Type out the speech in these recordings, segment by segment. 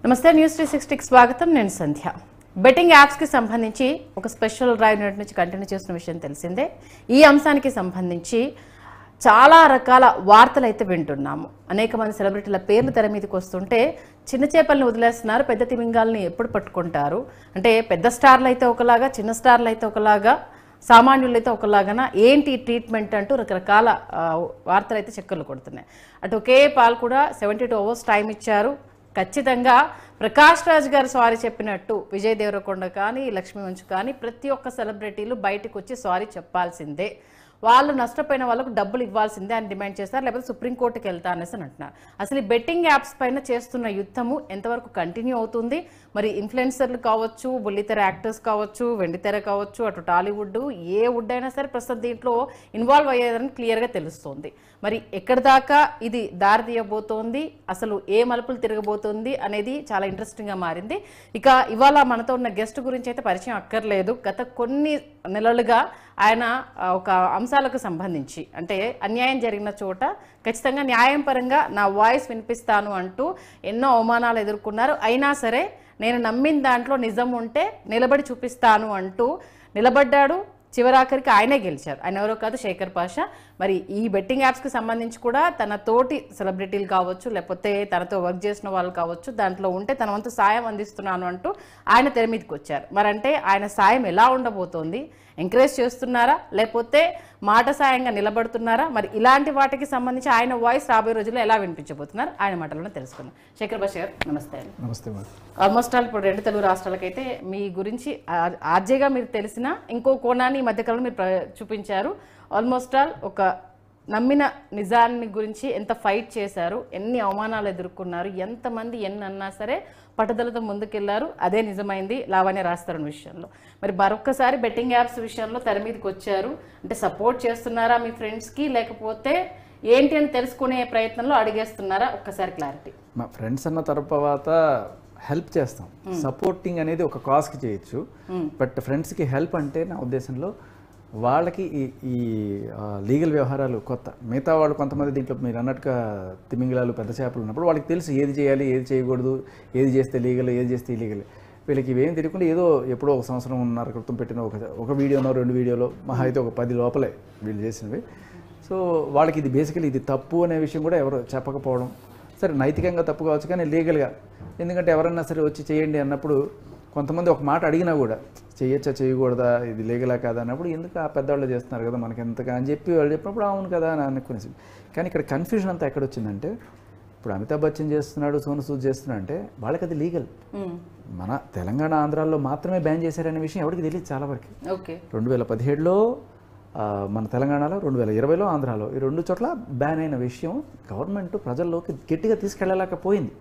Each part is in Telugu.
నమస్తే న్యూస్ 360 కి స్వాగతం. నేను సంధ్య. బెట్టింగ్ యాప్స్ కి సంబంధించి ఒక స్పెషల్ డ్రైవ్ నుంచి కంటిన్యూ చేస్తున్న విషయం తెలిసిందే. ఈ అంశానికి సంబంధించి చాలా రకాల వార్తలు అయితే వింటున్నాము. అనేక మంది సెలబ్రిటీల పేర్లు తెర మీదకి వస్తుంటే చిన్న చేపలను వదిలేస్తున్నారు, పెద్ద తిమింగాల్ని ఎప్పుడు పట్టుకుంటారు అంటే పెద్ద స్టార్లు అయితే ఒకలాగా, చిన్న స్టార్లు అయితే ఒకలాగా, సామాన్యులు అయితే ఒకలాగా ఏంటి ట్రీట్మెంట్ అంటూ రకరకాల వార్తలు అయితే చక్కర్లు కొడుతున్నాయి. అటు ఒకే పాల్ కూడా 72 అవర్స్ టైం ఇచ్చారు. ఖచ్చితంగా ప్రకాష్ రాజ్ గారు సారీ చెప్పినట్టు విజయ్ దేవరకొండ కానీ, లక్ష్మీ మంచు కానీ ప్రతి ఒక్క సెలబ్రిటీలు బయటకు వచ్చి సారీ చెప్పాల్సిందే, వాళ్ళు నష్టపోయిన వాళ్ళకు డబ్బులు ఇవ్వాల్సిందే అని డిమాండ్ చేస్తారు, లేకపోతే సుప్రీంకోర్టుకి వెళ్తా అనేసి అని అంటున్నారు. అసలు ఈ బెట్టింగ్ యాప్స్ పైన చేస్తున్న యుద్ధము ఎంతవరకు కంటిన్యూ అవుతుంది? మరి ఇన్ఫ్లుయెన్సర్లు కావచ్చు, బుల్లితెర యాక్టర్స్ కావచ్చు, వెండితెర కావచ్చు, అటు టాలీవుడ్ ఏ వుడ్ అయినా సరే ప్రస్తుతం దీంట్లో ఇన్వాల్వ్ అయ్యేదని క్లియర్గా తెలుస్తోంది. మరి ఎక్కడి దాకా ఇది దారి తీయబోతోంది, అసలు ఏ మలుపులు తిరగబోతోంది అనేది చాలా ఇంట్రెస్టింగ్గా మారింది. ఇక ఇవాళ మనతో ఉన్న గెస్ట్ గురించి అయితే పరిచయం అక్కర్లేదు. గత కొన్ని నెలలుగా ఆయన ఒక అంశాలకు సంబంధించి అంటే అన్యాయం జరిగిన చోట ఖచ్చితంగా న్యాయం పరంగా నా వాయిస్ వినిపిస్తాను అంటూ ఎన్నో అవమానాలు ఎదుర్కొన్నారు. అయినా సరే నేను నమ్మిన దాంట్లో నిజం ఉంటే నిలబడి చూపిస్తాను అంటూ నిలబడ్డాడు. చివరాఖరికి ఆయనే గెలిచారు. ఆయన ఎవరో కాదు, శేఖర్ పాషా. మరి ఈ బెట్టింగ్ యాప్స్కి సంబంధించి కూడా తన తోటి సెలబ్రిటీలు కావచ్చు, లేకపోతే తనతో వర్క్ చేసిన వాళ్ళు కావచ్చు, దాంట్లో ఉంటే తన వంతు సాయం అందిస్తున్నాను అంటూ ఆయన తెర మీదకి వచ్చారు. మరంటే ఆయన సాయం ఎలా ఉండబోతోంది? ఎంకరేజ్ చేస్తున్నారా, లేకపోతే మాట సాయంగా నిలబడుతున్నారా? మరి ఇలాంటి వాటికి సంబంధించి ఆయన వాయిస్ రాబోయే రోజుల్లో ఎలా వినిపించబోతున్నారు ఆయన మాటలను తెలుసుకుందాం. శేఖర్ పాషా గారు నమస్తే. నమస్తే. ఆల్మోస్ట్ ఆల్ ఇప్పుడు 2 తెలుగు రాష్ట్రాలకైతే మీ గురించి ఆర్జేగా మీరు తెలిసిన ఇంకో కోణాన్ని ఈ మధ్యకాలంలో మీరు చూపించారు. ఆల్మోస్ట్ ఆల్ ఒక నమ్మిన నిజాన్ని గురించి ఎంత ఫైట్ చేశారు, ఎన్ని అవమానాలు ఎదుర్కొన్నారు, ఎంతమంది ఎన్ని అన్నా సరే పట్టుదలతో ముందుకెళ్లారు. అదే నిజమైంది లావణ్య రాస్తారన్న విషయంలో. మరి మరొక్కసారి బెట్టింగ్ యాప్స్ విషయంలో తెర మీదకి వచ్చారు అంటే సపోర్ట్ చేస్తున్నారా మీ ఫ్రెండ్స్కి, లేకపోతే ఏంటి అని తెలుసుకునే ప్రయత్నంలో అడిగేస్తున్నారా? ఒక్కసారి క్లారిటీ. మా ఫ్రెండ్స్ అన్న తర్వాత హెల్ప్ చేస్తాం, సపోర్టింగ్ అనేది ఒక కాజ్కి చేయొచ్చు. బట్ ఫ్రెండ్స్కి హెల్ప్ అంటే నా ఉద్దేశంలో వాళ్ళకి ఈ లీగల్ వ్యవహారాలు కొత్త, మిగతా వాళ్ళు కొంతమంది దీంట్లో మీరు అన్నట్టుగా తిమింగలాలు పెద్ద చేపలు ఉన్నప్పుడు వాళ్ళకి తెలుసు ఏది చేయాలి, ఏది చేయకూడదు, ఏది చేస్తే లీగల్, ఏది చేస్తే ఇల్లీగల్. వీళ్ళకి ఇవేం తెలియకుండా ఏదో ఎప్పుడో ఒక సంవత్సరం ఉన్నర క్రితం పెట్టిన ఒక వీడియోనో 2 వీడియోలో మహా అయితే ఒక 10 లోపలే వీళ్ళు చేసినవి. సో వాళ్ళకి ఇది బేసికలీ ఇది తప్పు అనే విషయం కూడా ఎవరు చెప్పకపోవడం. సరే నైతికంగా తప్పు కావచ్చు, కానీ లీగల్గా ఎందుకంటే ఎవరన్నా సరే వచ్చి చేయండి అన్నప్పుడు కొంతమంది ఒక మాట అడిగినా కూడా చేయొచ్చా చేయకూడదా, ఇది లీగలా కాదా అన్నప్పుడు ఎందుకు ఆ పెద్దవాళ్ళు చేస్తున్నారు కదా మనకి ఎంతగా అని చెప్పి వాళ్ళు చెప్పినప్పుడు అవును కదా అని అనుకునేసి. కానీ ఇక్కడ కన్ఫ్యూజన్ అంతా ఎక్కడ వచ్చిందంటే ఇప్పుడు అమితాబ్ బచ్చన్ చేస్తున్నాడు, సోను సూద్ చేస్తున్నాడు అంటే వాళ్ళకి అది లీగల్. మన తెలంగాణ ఆంధ్రాలో మాత్రమే బ్యాన్ చేశారనే విషయం ఎవరికి తెలియదు చాలా వరకు. 2017లో మన తెలంగాణలో, 2020లో ఆంధ్రాలో ఈ 2 చోట్ల బ్యాన్ అయిన విషయం గవర్నమెంట్ ప్రజల్లోకి గట్టిగా తీసుకెళ్ళలేకపోయింది.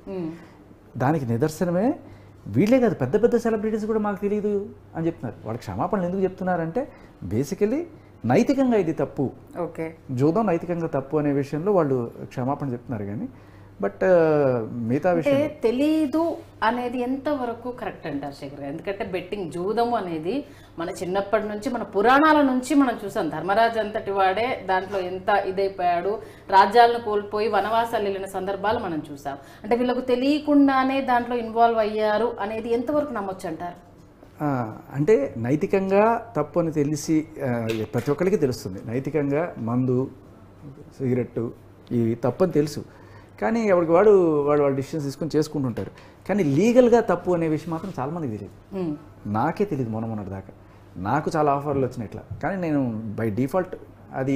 దానికి నిదర్శనమే వీళ్ళే కాదు, పెద్ద పెద్ద సెలబ్రిటీస్ కూడా మాకు తెలియదు అని చెప్తున్నారు. వాళ్ళకి క్షమాపణలు ఎందుకు చెప్తున్నారంటే బేసికలీ నైతికంగా ఇది తప్పు, జూదం నైతికంగా తప్పు అనే విషయంలో వాళ్ళు క్షమాపణ చెప్తున్నారు. కానీ బట్ మిగతా విషయం తెలీదు అనేది ఎంతవరకు కరెక్ట్ అంటారు శేఖర్ గారు? ఎందుకంటే బెట్టింగ్, జూదము అనేది మన చిన్నప్పటి నుంచి మన పురాణాల నుంచి మనం చూసాం. ధర్మరాజు అంతటి వాడే దాంట్లో ఎంత ఇదైపోయాడు, రాజ్యాలను కోల్పోయి వనవాసాలు వెళ్ళిన సందర్భాలు మనం చూసాం. అంటే వీళ్ళకు తెలియకుండానే దాంట్లో ఇన్వాల్వ్ అయ్యారు అనేది ఎంతవరకు నమ్మొచ్చు అంటారు? అంటే నైతికంగా తప్పు అని తెలిసి ప్రతి ఒక్కరికి తెలుస్తుంది. నైతికంగా మందు, సిగరెట్టు ఇవి తప్పు అని తెలుసు, కానీ ఎవరికి వాళ్ళు డిసిషన్స్ తీసుకొని చేసుకుంటుంటారు. కానీ లీగల్గా తప్పు అనే విషయం మాత్రం చాలామందికి తెలియదు. నాకే తెలియదు మొన్నటి దాకా. నాకు చాలా ఆఫర్లు వచ్చినాయి ఇట్లా, కానీ నేను బై డిఫాల్ట్ అది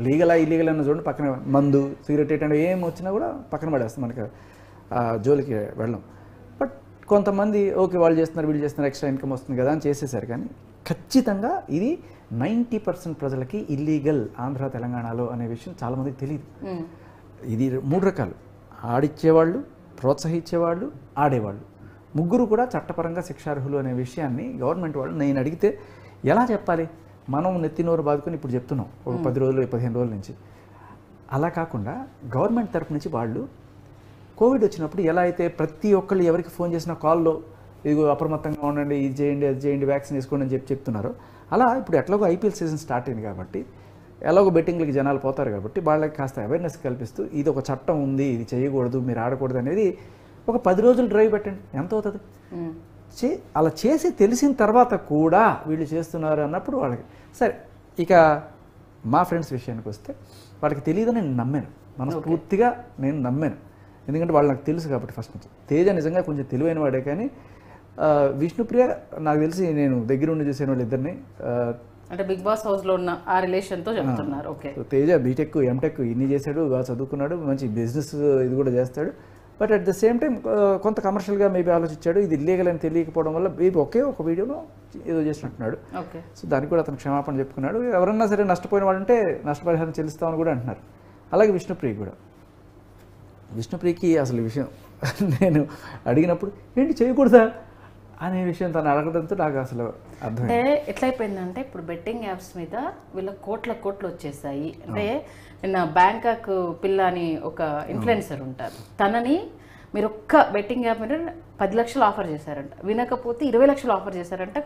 లీగలా ఇల్లీగల్ అన్న చూడండి పక్కన మందు, సిగరెట్ ఇట్లాంటివి ఏం వచ్చినా కూడా పక్కన పడేస్తాం, మనకి జోలికి వెళ్ళం. బట్ కొంతమంది ఓకే వాళ్ళు చేస్తున్నారు, వీళ్ళు చేస్తున్నారు, ఎక్స్ట్రా ఇన్కమ్ వస్తుంది కదా అని చేసేసారు. కానీ ఖచ్చితంగా ఇది 90% ప్రజలకి ఇల్లీగల్ ఆంధ్ర తెలంగాణలో అనే విషయం చాలామందికి తెలియదు. ఇది 3 రకాలు: ఆడిచ్చేవాళ్ళు, ప్రోత్సహించేవాళ్ళు, ఆడేవాళ్ళు. ముగ్గురు కూడా చట్టపరంగా శిక్షార్హులు అనే విషయాన్ని గవర్నమెంట్ వాళ్ళు నేను అడిగితే ఎలా చెప్పాలి? మనం నెత్తినోరు బాదుకొని ఇప్పుడు చెప్తున్నాం ఒక 10 రోజులు 15 రోజుల నుంచి. అలా కాకుండా గవర్నమెంట్ తరపు నుంచి వాళ్ళు కోవిడ్ వచ్చినప్పుడు ఎలా అయితే ప్రతి ఒక్కళ్ళు ఎవరికి ఫోన్ చేసిన కాల్లో ఇదిగో అప్రమత్తంగా ఉండండి, ఇది చేయండి, అది చేయండి, వ్యాక్సిన్ వేసుకోండి అని చెప్తున్నారో అలా ఇప్పుడు ఎట్లాగో ఐపీఎల్ సీజన్ స్టార్ట్ అయింది కాబట్టి ఎలాగో బెట్టింగ్లకి జనాలు పోతారు కాబట్టి వాళ్ళకి కాస్త అవేర్నెస్ కల్పిస్తూ ఇది ఒక చట్టం ఉంది, ఇది చేయకూడదు, మీరు ఆడకూడదు అనేది ఒక 10 రోజులు డ్రైవ్ పెట్టండి, ఎంత అవుతుంది? అలా చేసి తెలిసిన తర్వాత కూడా వీళ్ళు చేస్తున్నారు అన్నప్పుడు వాళ్ళకి సరే. ఇక మా ఫ్రెండ్స్ విషయానికి వస్తే వాళ్ళకి తెలియదు, నేను నమ్మాను, మనస్ఫూర్తిగా నేను నమ్మాను. ఎందుకంటే వాళ్ళు నాకు తెలుసు కాబట్టి ఫస్ట్ నుంచి. తేజ నిజంగా కొంచెం తెలివైన వాడే, కానీ విష్ణుప్రియ నాకు తెలిసి నేను దగ్గర ఉండి చూసాను వాళ్ళిద్దరిని. అంటే బిగ్ బాస్ హౌస్లో ఉన్న ఆ రిలేషన్తో చెప్తున్నారు. ఓకే, తేజ బీటెక్ ఎంటెక్ ఇన్ని చేశాడు, బాగా చదువుకున్నాడు, మంచి బిజినెస్ ఇది కూడా చేస్తాడు. But at the same time కొంత కమర్షియల్గా మేబీ ఆలోచించాడు. ఇది ఇల్లీగల్ అని తెలియకపోవడం వల్ల మేబీ ఒక వీడియోలో ఏదో చేసినట్టున్నాడు. ఓకే, సో దానికి కూడా అతను క్షమాపణ చెప్పుకున్నాడు. ఎవరన్నా సరే నష్టపోయిన వాళ్ళంటే నష్టపరిహారం చెల్లిస్తామని కూడా అంటున్నారు. అలాగే విష్ణుప్రియ కూడా. విష్ణుప్రియకి అసలు ఈ విషయం నేను అడిగినప్పుడు ఏంటి చేయకూడదా అనే విషయం తను అడగడంతో నాకు అసలు అర్థం. అంటే ఎట్లయిపోయిందంటే ఇప్పుడు బెట్టింగ్ యాప్స్ మీద వీళ్ళ కోట్లు వచ్చేసాయి. అంటే నిన్న బ్యాంకాక్ పిల్ల అని ఒక ఇన్ఫ్లుయెన్సర్ ఉంటారు, తనని మీరు ఒక్క బెట్టింగ్ యాప్ మీద 10 లక్షలు ఆఫర్ చేశారంట, వినకపోతే 20 లక్షలు ఆఫర్ చేశారంట.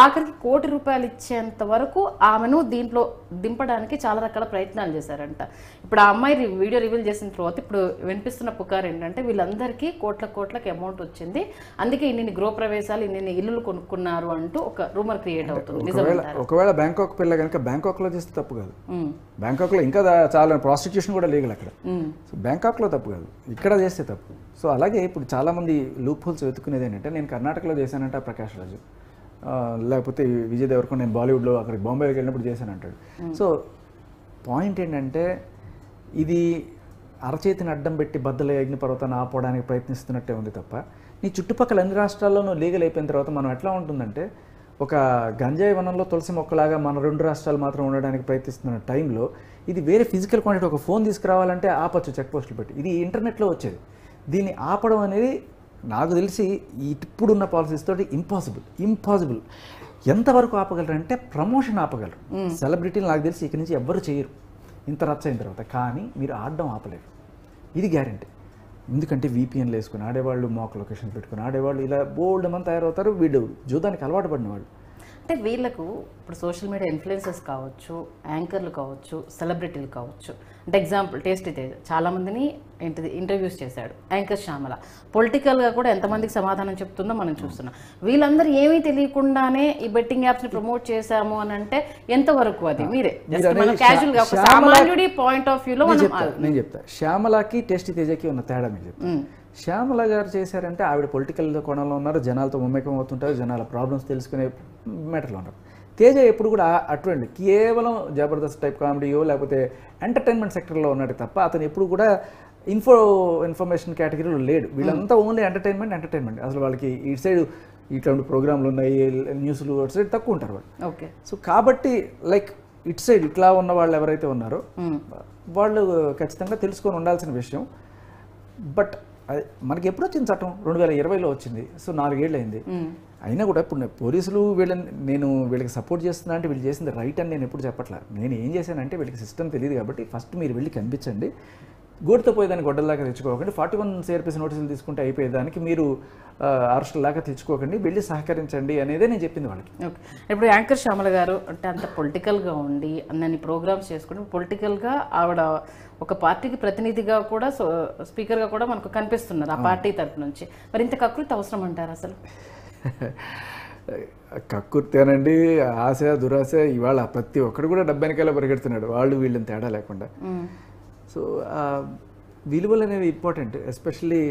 ఆఖరికి ₹1,00,00,000 ఇచ్చేంత వరకు ఆమెను దీంట్లో దింపడానికి చాలా రకాల ప్రయత్నాలు చేశారంట. ఇప్పుడు ఆ అమ్మాయి వీడియో రివీల్ చేసిన తర్వాత ఇప్పుడు వినిపిస్తున్న పుకారు ఏంటంటే వీళ్ళందరికీ కోట్లకి అమౌంట్ వచ్చింది, అందుకే ఇన్ని గృహప్రవేశాలు ఇన్ని ఇల్లులు కొనుక్కున్నారు అంటూ ఒక రూమర్ క్రియేట్ అవుతుంది. ఒకవేళ బ్యాంకాక్ పిల్ల కనుక బ్యాంకాక్లో చేస్తే తప్పు కాదు, బ్యాంకాక్లో ఇంకా చాలా ప్రాస్టిట్యూషన్ కూడా లీగల్ అక్కడ. సో బ్యాంకాక్లో తప్పు కాదు, ఇక్కడ చేస్తే తప్పు. సో అలాగే ఇప్పుడు చాలామంది లూప్ హోల్స్ వెతుకునేది ఏంటంటే నేను కర్ణాటకలో చేశానంట ప్రకాష్ రాజు, లేకపోతే విజయ్ దేవరకొండ నేను బాలీవుడ్లో అక్కడ బాంబేకి వెళ్ళినప్పుడు చేశానంటాడు. సో పాయింట్ ఏంటంటే ఇది అరచేతిని అడ్డం పెట్టి బద్దల అగ్నిపర్వతాన్ని ఆపడానికి ప్రయత్నిస్తున్నట్టే ఉంది తప్ప నీ చుట్టుపక్కల అన్ని రాష్ట్రాల్లోనూ లీగల్ అయిపోయిన తర్వాత మనం ఎట్లా ఉంటుందంటే ఒక గంజాయి వనంలో తులసి మొక్కలాగా మన 2 రాష్ట్రాలు మాత్రం ఉండడానికి ప్రయత్నిస్తున్న టైంలో ఇది వేరే ఫిజికల్ క్వాంటిటీ ఒక ఫోన్ తీసుకురావాలంటే ఆపచ్చు చెక్ పోస్టులు పెట్టి. ఇది ఇంటర్నెట్లో వచ్చేది. దీన్ని ఆపడం అనేది నాకు తెలిసి ఇప్పుడున్న పాలసీస్ తోటి ఇంపాసిబుల్. ఎంతవరకు ఆపగలరంటే ప్రమోషన్ ఆపగలరు. సెలబ్రిటీలు నాకు తెలిసి ఇక్కడి నుంచి ఎవ్వరు చేయరు ఇంత రచ్చ అయిన తర్వాత, కానీ మీరు ఆడడం ఆపలేరు, ఇది గ్యారెంటీ. ఎందుకంటే VPNలు వేసుకుని ఆడేవాళ్ళు, మాక్ లొకేషన్ పెట్టుకుని ఆడేవాళ్ళు, ఇలా బోల్డ్ మంది తయారవుతారు. వీళ్ళు జూదానికి అలవాటు పడిన వాళ్ళు. అంటే వీళ్ళకు ఇప్పుడు సోషల్ మీడియా ఇన్ఫ్లుయెన్సర్స్ కావచ్చు, యాంకర్లు కావచ్చు, సెలబ్రిటీలు కావచ్చు. అంటే ఎగ్జాంపుల్ టేస్టీ తేజ చాలామందిని ఇంటర్వ్యూస్ చేశాడు. యాంకర్ శ్యామల పొలిటికల్గా కూడా ఎంతమందికి సమాధానం చెప్తుందో మనం చూస్తున్నాం. వీళ్ళందరూ ఏమీ తెలియకుండానే ఈ బెట్టింగ్ యాప్స్ని ప్రమోట్ చేశాము అని అంటే ఎంతవరకు అది మీరే క్యాజువల్గా సామాన్యుడి పాయింట్ ఆఫ్ వ్యూలో నేను చెప్తా. శ్యామలకి టేస్టీ తేజకి ఉన్న తేడా మీకు చెప్తా. శ్యామల గారు చేశారంటే ఆవిడ పొలిటికల్ కోణంలో ఉన్నారు, జనాలతో మమేకం అవుతుంటారు, జనాల ప్రాబ్లమ్స్ తెలుసుకునే మ్యాటర్లో ఉన్నారు. తేజ ఎప్పుడు కూడా అటువంటి కేవలం జబర్దస్త్ టైప్ కామెడీయో లేకపోతే ఎంటర్టైన్మెంట్ సెక్టర్లో ఉన్నాడు తప్ప అతను ఎప్పుడు కూడా ఇన్ఫర్మేషన్ కేటగిరీలో లేడు. వీళ్ళంతా ఓన్లీ ఎంటర్టైన్మెంట్. అసలు వాళ్ళకి ఇటు సైడ్ ఇట్లాంటి ప్రోగ్రాంలు ఉన్నాయి, న్యూస్లు అటు సైడ్ తక్కువ ఉంటారు వాళ్ళు. ఓకే, సో కాబట్టి లైక్ ఇటు సైడ్ ఇట్లా ఉన్న వాళ్ళు ఎవరైతే ఉన్నారో వాళ్ళు ఖచ్చితంగా తెలుసుకొని ఉండాల్సిన విషయం. బట్ అది మనకి ఎప్పుడు వచ్చింది చట్టం 2020లో వచ్చింది. సో 4 ఏళ్ళు అయింది. అయినా కూడా ఇప్పుడు పోలీసులు వీళ్ళకి సపోర్ట్ చేస్తున్నా అంటే వీళ్ళు చేసింది రైట్ అని నేను ఎప్పుడు చెప్పట్లా. నేను ఏం చేశానంటే వీళ్ళకి సిస్టమ్ తెలియదు కాబట్టి ఫస్ట్ మీరు వెళ్ళి కనిపించండి, గోడితో పోయేదాన్ని గొడ్డల్లాగా తెచ్చుకోకండి, 41 CRPC నోటీసులు తీసుకుంటే అయిపోయేదానికి మీరు అరెస్టులాగా తెచ్చుకోకండి, వెళ్ళి సహకరించండి అనేదే నేను చెప్పింది వాళ్ళకి. ఓకే, ఇప్పుడు యాంకర్ శ్యామల గారు అంటే అంత పొలిటికల్గా ఉండి అన్ని ప్రోగ్రామ్స్ చేసుకుంటూ పొలిటికల్గా ఆవిడ ఒక పార్టీకి ప్రతినిధిగా కూడా స్పీకర్గా కూడా మనకు కనిపిస్తున్నారు ఆ పార్టీ తరఫు నుంచి. మరి ఇంత కకృతి అవసరం అంటారు అసలు? కక్కుర్తేనండి, ఆశ దురాశ ఇవాళ ప్రతి ఒక్కడు కూడా డబ్బెనకాల పరిగెడుతున్నాడు, వాళ్ళు వీళ్ళని తేడా లేకుండా. సో విలువలు అనేవి ఇంపార్టెంట్. ఎస్పెషల్లీ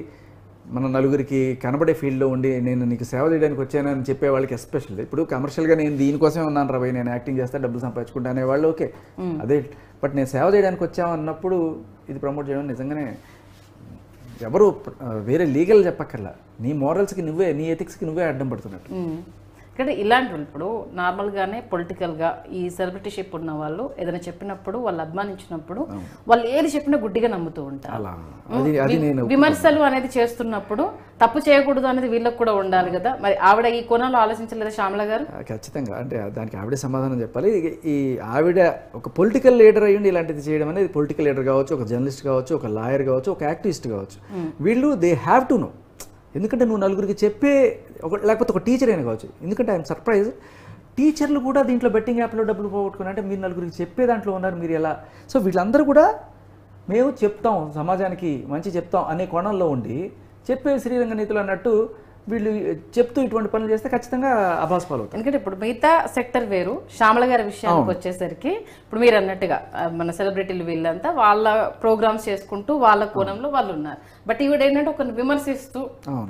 మన నలుగురికి కనబడే ఫీల్డ్లో ఉండి నేను నీకు సేవ చేయడానికి వచ్చానని చెప్పే వాళ్ళకి ఎస్పెషల్లీ. ఇప్పుడు కమర్షియల్గా నేను దీనికోసమే ఉన్నాను రా, నేను యాక్టింగ్ చేస్తే డబ్బులు సంపాదించుకుంటా అనేవాళ్ళు ఓకే అదే. బట్ నేను సేవ చేయడానికి వచ్చామన్నప్పుడు ఇది ప్రమోట్ చేయడం నిజంగానే ఎవరు వేరే లీగల్ చెప్పక్కర్లా, నీ మోరల్స్కి నువ్వే, నీ ఎథిక్స్కి నువ్వే అడ్డం పడుతున్నట్టు. ఇక్కడ ఇలాంటి ఇప్పుడు నార్మల్గానే పొలిటికల్గా ఈ సెలబ్రిటీషిప్ ఉన్న వాళ్ళు ఏదైనా చెప్పినప్పుడు వాళ్ళు అభిమానించినప్పుడు వాళ్ళు ఏది చెప్పినా గుడ్డిగా నమ్ముతూ ఉంటారు. విమర్శలు అనేది చేస్తున్నప్పుడు తప్పు చేయకూడదు అనేది వీళ్ళకి కూడా ఉండాలి కదా. మరి ఆవిడ ఈ కోణంలో ఆలోచించలేదా శ్యామల గారు? ఖచ్చితంగా, అంటే దానికి ఆవిడే సమాధానం చెప్పాలి. ఈ ఆవిడ ఒక పొలిటికల్ లీడర్ అయ్యండి ఇలాంటిది చేయడం అనేది, పొలిటికల్ లీడర్ కావచ్చు, ఒక జర్నలిస్ట్ కావచ్చు, ఒక లాయర్ కావచ్చు, ఒక యాక్టివిస్ట్ కావచ్చు, వీళ్ళు దే హ్యావ్ టు నో. ఎందుకంటే నువ్వు నలుగురికి చెప్పే లేకపోతే ఒక టీచర్ అయినా కావచ్చు. ఎందుకంటే ఐఎమ్ సర్ప్రైజ్, టీచర్లు కూడా దీంట్లో బెట్టింగ్ యాప్లో డబ్బులు పోగొట్టుకుని అంటే మీరు నలుగురికి చెప్పే దాంట్లో ఉన్నారు మీరు ఎలా. సో వీళ్ళందరూ కూడా మేము చెప్తాం, సమాజానికి మంచి చెప్తాం అనే కోణంలో ఉండి చెప్పే శ్రీరంగ నీతులు అన్నట్టు వీళ్ళు చెప్తూ ఇటువంటి పనులు చేస్తే ఖచ్చితంగా అభాస్పాలు అవుతాయి. ఎందుకంటే ఇప్పుడు మిగతా సెక్టర్ వేరు, శ్యామల గారి విషయానికి వచ్చేసరికి ఇప్పుడు మీరు అన్నట్టుగా మన సెలబ్రిటీలు వీళ్ళంతా వాళ్ళ ప్రోగ్రామ్స్ చేసుకుంటూ వాళ్ళ కోణంలో వాళ్ళు ఉన్నారు. బట్ ఈవిడ ఏంటంటే ఒకరిని విమర్శిస్తూ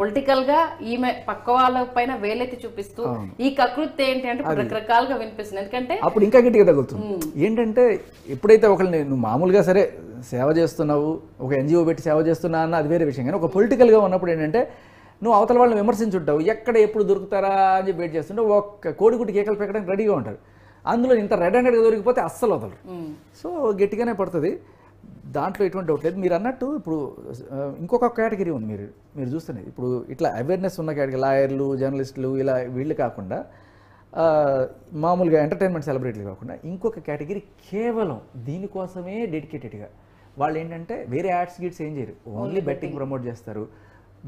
పొలిటికల్ గా ఈమె పక్క వాళ్ళ పైన వేలెత్తి చూపిస్తూ ఈ కకృతి ఏంటి అంటే రకరకాలుగా వినిపిస్తుంది. ఎందుకంటే అప్పుడు ఇంకా గట్టిగా తగులుతుంది. ఏంటంటే ఎప్పుడైతే ఒకరిని నువ్వు మామూలుగా సరే సేవ చేస్తున్నావు, ఒక ఎన్జిఓ పెట్టి సేవ చేస్తున్నా అన్న అది వేరే విషయం, కానీ ఒక పొలిటికల్గా ఉన్నప్పుడు ఏంటంటే నువ్వు అవతల వాళ్ళని విమర్శించుంటావు, ఎక్కడ ఎప్పుడు దొరుకుతారా అని చెప్పి వెయిట్ చేస్తుంటే ఒక్క కోడిగుడ్డి కేకలు పెట్టడానికి రెడీగా ఉంటారు. అందులో ఇంత రెడ్ హ్యాండెడ్గా దొరికిపోతే అస్సలు వదలరు. సో గట్టిగానే పడుతుంది, దాంట్లో ఎటువంటి డౌట్ లేదు. మీరు అన్నట్టు ఇప్పుడు ఇంకొక కేటగిరీ ఉంది, మీరు చూస్తున్నది ఇప్పుడు ఇట్లా అవేర్నెస్ ఉన్న కేటగిరీ, లాయర్లు, జర్నలిస్టులు, ఇలా వీళ్ళు కాకుండా మామూలుగా ఎంటర్టైన్మెంట్ సెలబ్రిటీలు కాకుండా ఇంకొక కేటగిరీ కేవలం దీనికోసమే డెడికేటెడ్గా వాళ్ళు ఏంటంటే వేరే యాడ్స్ గిడ్స్ ఏం చేయరు, ఓన్లీ బెట్టింగ్ ప్రమోట్ చేస్తారు,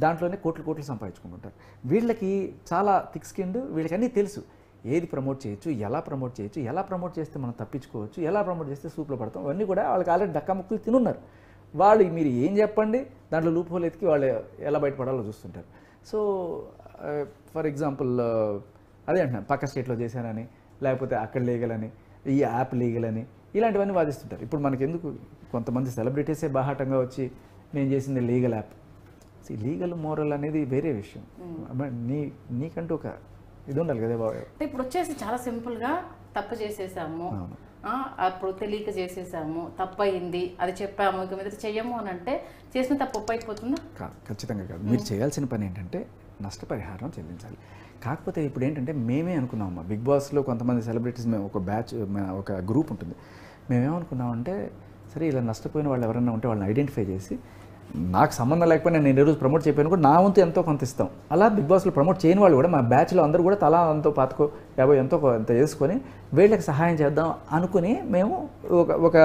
దాంట్లోనే కోట్లు సంపాదించుకుంటుంటారు. వీళ్ళకి చాలా థిక్ స్కిన్డ్, వీళ్ళకి అన్నీ తెలుసు ఏది ప్రమోట్ చేయొచ్చు, ఎలా ప్రమోట్ చేయొచ్చు, ఎలా ప్రమోట్ చేస్తే మనం తప్పించుకోవచ్చు, ఎలా ప్రమోట్ చేస్తే సూప్లో పడతాం, అవన్నీ కూడా వాళ్ళకి ఆల్రెడీ డక్కాముక్కలు తినున్నారు. వాళ్ళు మీరు ఏం చెప్పండి దాంట్లో లూప్ హోల్ ఎత్తికి వాళ్ళు ఎలా బయటపడాలో చూస్తుంటారు. సో ఫర్ ఎగ్జాంపుల్ అదే అంటున్నాను, పక్క స్టేట్లో చేశానని, లేకపోతే అక్కడ లీగలని, ఈ యాప్ లీగలని, ఇలాంటివన్నీ వాదిస్తుంటారు. ఇప్పుడు మనకి ఎందుకు కొంతమంది సెలబ్రిటీసే బాహాటంగా వచ్చి నేను చేసింది లీగల్ యాప్. లీగల్ మోరల్ అనేది వేరే విషయం. నీకంటూ ఒక ఇది ఉండాలి కదా బాబు. ఇప్పుడు వచ్చేసి చాలా సింపుల్గా తప్పు చేసేసాము, అప్పుడు తెలియక చేసేసాము, తప్పు అయింది, అది చెప్పాము, ఇక మీద చెయ్యము అని అంటే చేసిన తప్పు ఒప్పు అయిపోతుందా? కాదు, ఖచ్చితంగా కాదు. మీరు చేయాల్సిన పని ఏంటంటే నష్టపరిహారం చెల్లించాలి. కాకపోతే ఇప్పుడు ఏంటంటే మేమే అనుకున్నామమ్మా, బిగ్ బాస్లో కొంతమంది సెలబ్రిటీస్ మేము ఒక బ్యాచ్, ఒక గ్రూప్ ఉంటుంది, మేమేమనుకున్నామంటే సరే ఇలా నష్టపోయిన వాళ్ళు ఎవరైనా ఉంటే వాళ్ళని ఐడెంటిఫై చేసి, నాకు సంబంధం లేకపోయినా నేను ఈరోజు ప్రమోట్ చేయను కూడా నా వంతు ఎంతో కొంత ఇస్తాం. అలా బిగ్ బాస్లో ప్రమోట్ చేయని వాళ్ళు కూడా మా బ్యాచ్లో అందరూ కూడా తలా ఎంతో 50 ఎంతో కొంత చేసుకొని వీళ్ళకి సహాయం చేద్దాం అనుకుని మేము ఒక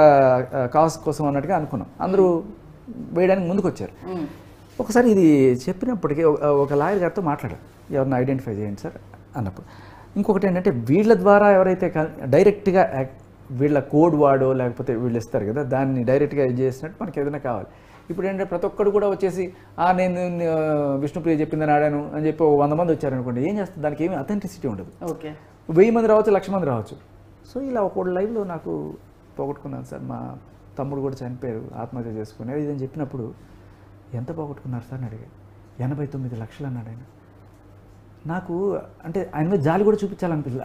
కాజ్ కోసం అన్నట్టుగా అనుకున్నాం. అందరూ వేయడానికి ముందుకు వచ్చారు. ఒకసారి ఇది చెప్పినప్పటికీ ఒక లాయర్ గారితో మాట్లాడారు, ఎవరిని ఐడెంటిఫై చేయండి సార్ అన్నప్పుడు. ఇంకొకటి ఏంటంటే వీళ్ళ ద్వారా ఎవరైతే డైరెక్ట్గా వీళ్ళ కోడ్ వాడో లేకపోతే వీళ్ళు ఇస్తారు కదా, దాన్ని డైరెక్ట్గా ఇది చేసినట్టు మనకి ఏదైనా కావాలి. ఇప్పుడు ఏంటంటే ప్రతి ఒక్కరు కూడా వచ్చేసి నేను విష్ణుప్రియ చెప్పిందని ఆడాను అని చెప్పి 100 మంది వచ్చారనుకోండి, ఏం చేస్తుంది, దానికి ఏమీ అథెంటిసిటీ ఉండదు. 1000 మంది రావచ్చు, 1,00,000 మంది రావచ్చు. సో ఇలా ఒకటి లైవ్లో నాకు పోగొట్టుకున్నాను సార్, మా తమ్ముడు కూడా చనిపోయారు ఆత్మహత్య చేసుకుని ఇదని చెప్పినప్పుడు, ఎంత పోగొట్టుకున్నారు సార్ అని అడిగారు. 89 లక్షలు అన్నాడు ఆయన. నాకు అంటే ఆయన మీద జాలి కూడా చూపించాలనిపించలేదు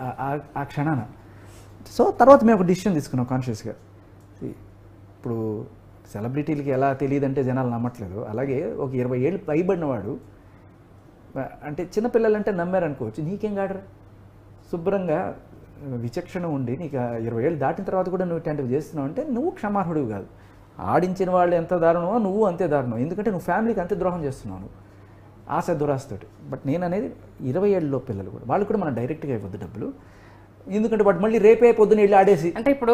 ఆ క్షణాన. సో తర్వాత మేము ఒక డిసిషన్ తీసుకున్నాం కాన్షియస్గా. ఇప్పుడు సెలబ్రిటీలకి ఎలా తెలియదంటే జనాలు నమ్మట్లేదు, అలాగే ఒక 20 ఏళ్ళు పైబడినవాడు అంటే చిన్నపిల్లలంటే నమ్మారనుకోవచ్చు, నీకేం కాడరా, శుభ్రంగా విచక్షణ ఉండి నీకు 20 ఏళ్ళు దాటిన తర్వాత కూడా నువ్వు ఇట్లాంటివి చేస్తున్నావు అంటే నువ్వు క్షమార్హుడివి కాదు. ఆడించిన వాళ్ళు ఎంత దారుణమో నువ్వు అంతే దారుణం, ఎందుకంటే నువ్వు ఫ్యామిలీకి అంతే ద్రోహం చేస్తున్నావు నువ్వు ఆశ దురాశతోటి. బట్ నేను అనేది 20 ఏళ్ళలో పిల్లలు కూడా, వాళ్ళు కూడా మనం డైరెక్ట్గా ఇవ్వద్దు డబ్బులు, ఎందుకంటే వాడు మళ్ళీ రేపే పొద్దున వెళ్ళి ఆడేసి. అంటే ఇప్పుడు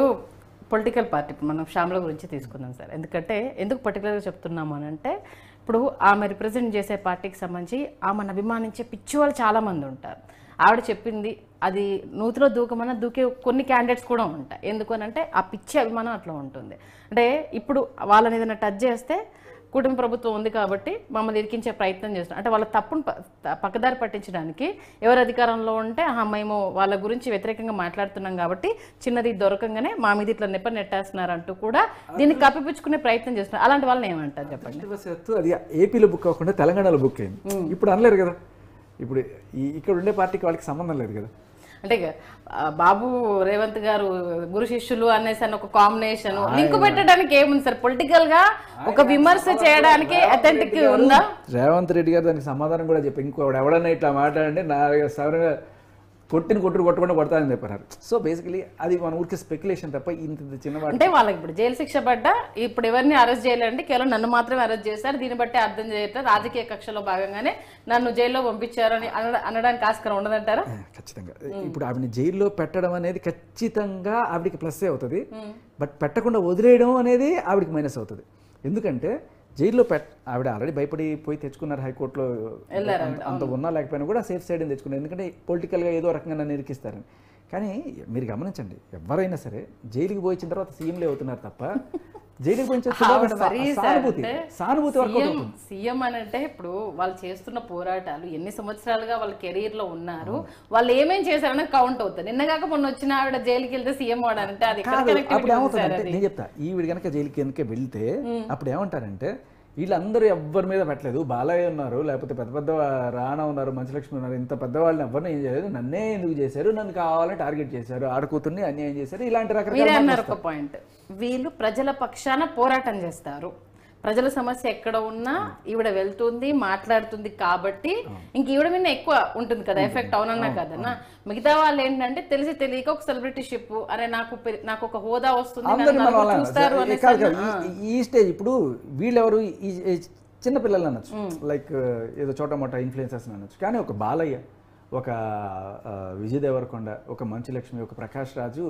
పొలిటికల్ పార్టీ మనం శ్యామల గురించి తీసుకుందాం సార్, ఎందుకంటే ఎందుకు పర్టికులర్గా చెప్తున్నాము అని అంటే ఇప్పుడు ఆమె రిప్రజెంట్ చేసే పార్టీకి సంబంధించి ఆమెను అభిమానించే పిచ్చి వాళ్ళు చాలామంది ఉంటారు. ఆవిడ చెప్పింది అది నూతిలో దూకమన్నా దూకే కొన్ని క్యాండిడేట్స్ కూడా ఉంటాయి. ఎందుకు అని అంటే ఆ పిచ్చి అభిమానం అట్లా ఉంటుంది. అంటే ఇప్పుడు వాళ్ళని ఏదైనా టచ్ చేస్తే కుటుంబ ప్రభుత్వం ఉంది కాబట్టి మమ్మల్ని ఇరికించే ప్రయత్నం చేస్తున్నాం అంటే వాళ్ళ తప్పును పక్కదారి పట్టించడానికి ఎవరు అధికారంలో ఉంటే మేము వాళ్ళ గురించి వ్యతిరేకంగా మాట్లాడుతున్నాం కాబట్టి చిన్నది దొరకంగానే మా మీద ఇట్లా నెట్టేస్తున్నారు అంటూ కూడా దీన్ని కప్పిపుచ్చుకునే ప్రయత్నం చేస్తున్నారు. అలాంటి వాళ్ళని ఏమంటారు చెప్పండి. అది ఏపీలో బుక్ అవ్వకుండా తెలంగాణలో బుక్ అయింది. ఇప్పుడు అనలేరు కదా, ఇప్పుడు ఇక్కడ ఉండే పార్టీకి వాళ్ళకి సంబంధం లేదు కదా. అంటే బాబు రేవంత్ గారు గురు శిష్యులు అనేసి అని ఒక కాంబినేషన్ లింక్ పెట్టడానికి ఏముంది సార్, పొలిటికల్ గా ఒక విమర్శ చేయడానికి అథెంటిక్ ఉందా? రేవంత్ రెడ్డి గారు దానికి సమాధానం కూడా చెప్పి ఇంకో ఎవడన్నా ఇట్లా మాట్లాడండి నా సవరంగా కొట్టకుండా కొడతానని చెప్పారు. సో బేసికలీ అది మన ఊరికి స్పెక్యులేషన్ తప్ప ఇంత చిన్న అంటే వాళ్ళకి ఇప్పుడు జైలు శిక్ష పడ్డా ఇప్పుడు ఎవరిని అరెస్ట్ చేయాలంటే కేవలం నన్ను మాత్రమే అరెస్ట్ చేశారు, దీన్ని బట్టి అర్థం చేయట్లేదు రాజకీయ కక్షలో భాగంగానే నన్ను జైల్లో పంపించారు అని అనడానికి ఆస్కారం ఉండదంటారా? ఖచ్చితంగా. ఇప్పుడు ఆవిడని జైల్లో పెట్టడం అనేది ఖచ్చితంగా ఆవిడికి ప్లస్ అవుతుంది, బట్ పెట్టకుండా వదిలేయడం అనేది ఆవిడికి మైనస్ అవుతుంది. ఎందుకంటే జైల్లో ఆవిడ ఆల్రెడీ భయపడిపోయి తెచ్చుకున్నారు హైకోర్టులో, అంత ఉన్నా లేకపోయినా కూడా సేఫ్ సైడ్ అని తెచ్చుకున్నారు, ఎందుకంటే పొలిటికల్గా ఏదో రకంగా నన్ను ఇరికిస్తారని. కానీ మీరు గమనించండి, ఎవరైనా సరే జైలుకి పోయించిన తర్వాత సీఎంలే అవుతున్నారు తప్ప జైలుకి పోయించే సానుభూతి వరకు సీఎం అని అంటే ఇప్పుడు వాళ్ళు చేస్తున్న పోరాటాలు ఎన్ని సంవత్సరాలుగా వాళ్ళ కెరీర్ లో ఉన్నారు, వాళ్ళు ఏమేం చేశారని కౌంట్ అవుతుంది. నిన్న కాక మొన్న వచ్చిన ఆవిడ జైలుకి వెళ్తే సీఎం అవడాలంటే అది అప్పుడు ఏమవుతుందంటే, నేను చెప్తా, ఈవిడ కనుక జైలుకి కనుక వెళ్తే అప్పుడు ఏమంటారంటే, వీళ్ళందరూ ఎవ్వరి మీద పెట్టలేదు, బాలయ్య ఉన్నారు, లేకపోతే పెద్ద పెద్ద రాణా ఉన్నారు, మంచులక్ష్మి ఉన్నారు, ఇంత పెద్దవాళ్ళని ఎవరిని ఏం చేయలేదు, నన్నే ఎందుకు చేశారు, నన్ను కావాలని టార్గెట్ చేశారు, ఆడకూతుర్ని అన్యాయం చేశారు, ఇలాంటి రకరకాల పాయింట్. వీళ్ళు ప్రజల పక్షాన పోరాటం చేస్తారు, ప్రజల సమస్య ఎక్కడ ఉన్నా ఈవిడ వెళ్తుంది మాట్లాడుతుంది కాబట్టి ఇంక ఈవిడ మీద ఎక్కువ ఉంటుంది కదా ఎఫెక్ట్. అవునన్నా కదన్నా. మిగతా వాళ్ళు ఏంటంటే తెలిసి తెలియక ఒక సెలబ్రిటీషిప్ అనే నాకు ఒక హోదా వస్తుంది ఈ స్టేజ్. ఇప్పుడు వీళ్ళెవరు చిన్న పిల్లలు అనొచ్చు, లైక్ ఏదో చోట మోట ఇన్ఫ్లుయెన్సర్స్ అనొచ్చు, కానీ ఒక బాలయ్య, ఒక విజయ్ దేవరకొండ, ఒక మంచులక్ష్మి, ఒక ప్రకాష్ రాజు,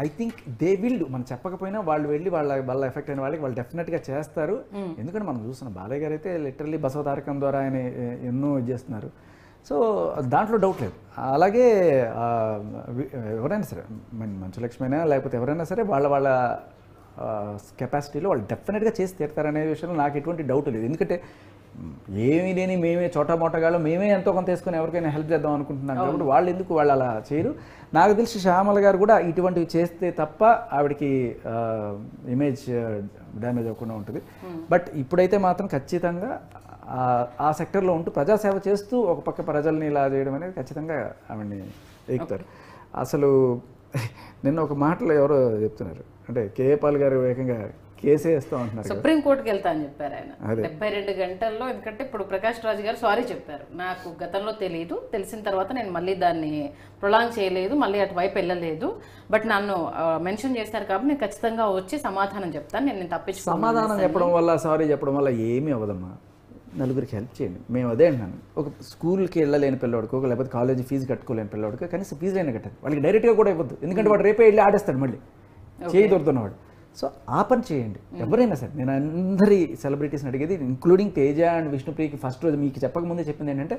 I think they will do. మనం చెప్పకపోయినా వాళ్ళు వెళ్ళి వాళ్ళ ఎఫెక్ట్ అయిన వాళ్ళకి వాళ్ళు డెఫినెట్గా చేస్తారు. ఎందుకంటే మనం చూస్తున్నాం బాలయ్య గారు అయితే లిటరల్లీ బసవ తారకం ద్వారా ఆయన ఎన్నో చేస్తున్నారు. సో దాంట్లో డౌట్ లేదు. అలాగే ఎవరైనా సరే, మంచులక్ష్మి అయినా లేకపోతే ఎవరైనా సరే వాళ్ళ కెపాసిటీలో వాళ్ళు డెఫినెట్గా చేసి తీరుతారనే విషయంలో నాకు ఎటువంటి డౌట్ లేదు. ఎందుకంటే ఏమీ లేని మేమే చోటా మోటగాలో మేమే ఎంతో కొంత వేసుకొని ఎవరికైనా హెల్ప్ చేద్దాం అనుకుంటున్నాం కాబట్టి వాళ్ళు అలా చేయరు. నాకు తెలిసి శ్యామల గారు కూడా ఇటువంటివి చేస్తే తప్ప ఆవిడకి ఇమేజ్ డ్యామేజ్ అవ్వకుండా ఉంటుంది. బట్ ఇప్పుడైతే మాత్రం ఖచ్చితంగా ఆ సెక్టర్లో ఉంటూ ప్రజాసేవ చేస్తూ ఒక పక్క ప్రజల్ని ఇలా చేయడం అనేది ఖచ్చితంగా ఆవిడని ఎక్కుతారు. అసలు నిన్న ఒక మాటలో ఎవరో చెప్తున్నారు, అంటే కేఏ పాల్ గారు ఏకంగా కేసే వేస్తాం అంటున్నారు, సుప్రీంకోర్టుకి వెళ్తా అని చెప్పారు ఆయన 72 గంటల్లో. ఎందుకంటే ఇప్పుడు ప్రకాష్ రాజ్ గారు సారీ చెప్పారు, నాకు గతంలో తెలియదు, తెలిసిన తర్వాత నేను మళ్ళీ దాన్ని ప్రొలాంగ్ చేయలేదు, మళ్ళీ అటువైపు వెళ్ళలేదు, బట్ నన్ను మెన్షన్ చేశారు కాబట్టి నేను ఖచ్చితంగా వచ్చి సమాధానం చెప్తాను, నేను తప్పించుకున్నాను. సమాధానం చెప్పడం వల్ల సారీ చెప్పడం వల్ల ఏమీ అవ్వదమ్మా. నలుగురికి హెల్ప్ చేయండి. మేము అదే అంటున్నాను, ఒక స్కూల్కి వెళ్ళలేని పిల్లవాడికో లేకపోతే కాలేజీ ఫీజు కట్టుకోలేని పిల్లవాడికి కనీసం ఫీజు అయినా కట్టాలి. వాళ్ళకి డైరెక్ట్గా కూడా ఇవ్వద్దు, ఎందుకంటే వాడు రేపే వెళ్ళి ఆడేస్తాడు మళ్ళీ చేయి దొరుకుతున్నవాడు. సో ఆ పని చేయండి ఎవరైనా సరే. నేను అందరి సెలబ్రిటీస్ని అడిగేది, ఇంక్లూడింగ్ తేజ అండ్ విష్ణుప్రియకి ఫస్ట్ రోజు మీకు చెప్పకముందే చెప్పింది ఏంటంటే,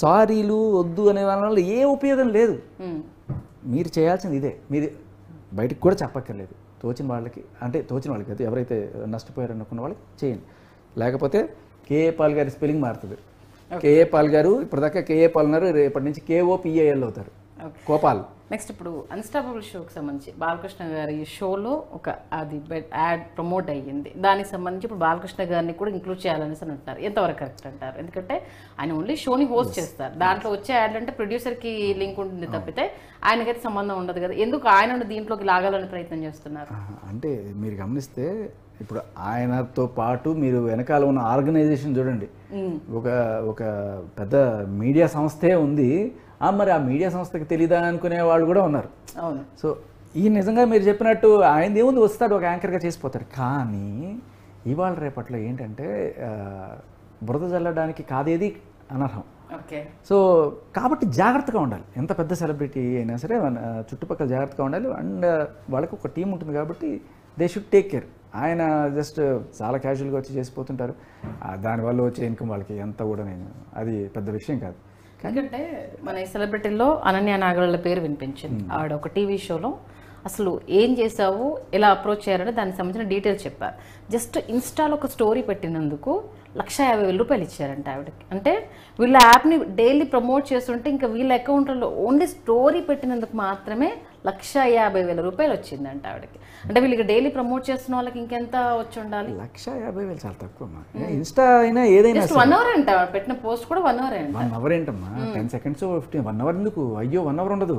సారీలు వద్దు అనే వల్ల ఏ ఉపయోగం లేదు. మీరు చేయాల్సింది ఇదే. మీరు బయటకు కూడా చెప్పక్కర్లేదు. తోచిన వాళ్ళకి అయితే ఎవరైతే నష్టపోయారు అనుకున్న వాళ్ళకి చేయండి. లేకపోతే కేఏ పాల్ గారి స్పెల్లింగ్ మారుతుంది. కేఏ పాల్ గారు ఇప్పటిదాకా కేఏ పాల్ ఉన్నారు, రేపటి నుంచి KOPAL అవుతారు, కోపాల్. నెక్స్ట్ ఇప్పుడు అన్స్టాపబుల్ షోకి సంబంధించి బాలకృష్ణ గారి షోలో ఒక అది యాడ్ ప్రమోట్ అయ్యింది, దానికి సంబంధించి ఇప్పుడు బాలకృష్ణ గారిని కూడా ఇంక్లూడ్ చేయాలనేసి అని అంటారు. ఎంతవరకు కరెక్ట్ అంటారు? ఎందుకంటే ఆయన ఓన్లీ షోని హోస్ట్ చేస్తారు, దాంట్లో వచ్చే యాడ్ అంటే ప్రొడ్యూసర్కి లింక్ ఉంటుంది తప్పితే ఆయనకైతే సంబంధం ఉండదు కదా, ఎందుకు ఆయన దీంట్లోకి లాగాలని ప్రయత్నం చేస్తున్నారు? అంటే మీరు గమనిస్తే ఇప్పుడు ఆయనతో పాటు మీరు వెనకాల ఉన్న ఆర్గనైజేషన్ చూడండి, ఒక పెద్ద మీడియా సంస్థే ఉంది. మరి ఆ మీడియా సంస్థకి తెలియదా అనుకునే వాళ్ళు కూడా ఉన్నారు. సో ఈ నిజంగా మీరు చెప్పినట్టు ఆయన ఏముంది, వస్తాడు ఒక యాంకర్గా చేసిపోతాడు. కానీ ఇవాళ రేపట్లో ఏంటంటే బురద జల్లడానికి కాదేది అనర్హం. సో కాబట్టి జాగ్రత్తగా ఉండాలి. ఎంత పెద్ద సెలబ్రిటీ అయినా సరే చుట్టుపక్కల జాగ్రత్తగా ఉండాలి. అండ్ వాళ్ళకి ఒక టీం ఉంటుంది కాబట్టి దే షుడ్ టేక్ కేర్. ఆయన జస్ట్ చాలా క్యాజువల్గా వచ్చి చేసిపోతుంటారు. దానివల్ల వచ్చే ఇన్కమ్ వాళ్ళకి ఎంత కూడా అది పెద్ద విషయం కాదు. ఎందుకంటే మన ఈ సెలబ్రిటీల్లో అనన్య నాగరాళ్ళ పేరు వినిపించింది. ఆవిడ ఒక టీవీ షోలో అసలు ఏం చేసావు, ఎలా అప్రోచ్ చేయాలంటే దానికి సంబంధించిన డీటెయిల్స్ చెప్పారు. జస్ట్ ఇన్స్టాలో ఒక స్టోరీ పెట్టినందుకు 150,000 రూపాయలు ఇచ్చారంట ఆవిడకి. అంటే వీళ్ళ యాప్ని డైలీ ప్రమోట్ చేస్తుంటే ఇంకా వీళ్ళ అకౌంట్లో ఓన్లీ స్టోరీ పెట్టినందుకు మాత్రమే 150,000 రూపాయలు వచ్చిందంట ఆవిడకి. అంటే వీళ్ళకి డైలీ ప్రమోట్ చేస్తున్న వాళ్ళకి ఇంకెంత వచ్చి ఉండాలి? 150,000 చాలా తక్కువ. ఇన్స్టా అయినా ఏదైనా 1 అవర్ అంట పెట్టిన పోస్ట్ కూడా 1 అవర్. 1 అవర్ ఏంటమ్మా, 10 seconds 1 అవర్ ఎందుకు? అయ్యో 1 అవర్ ఉండదు,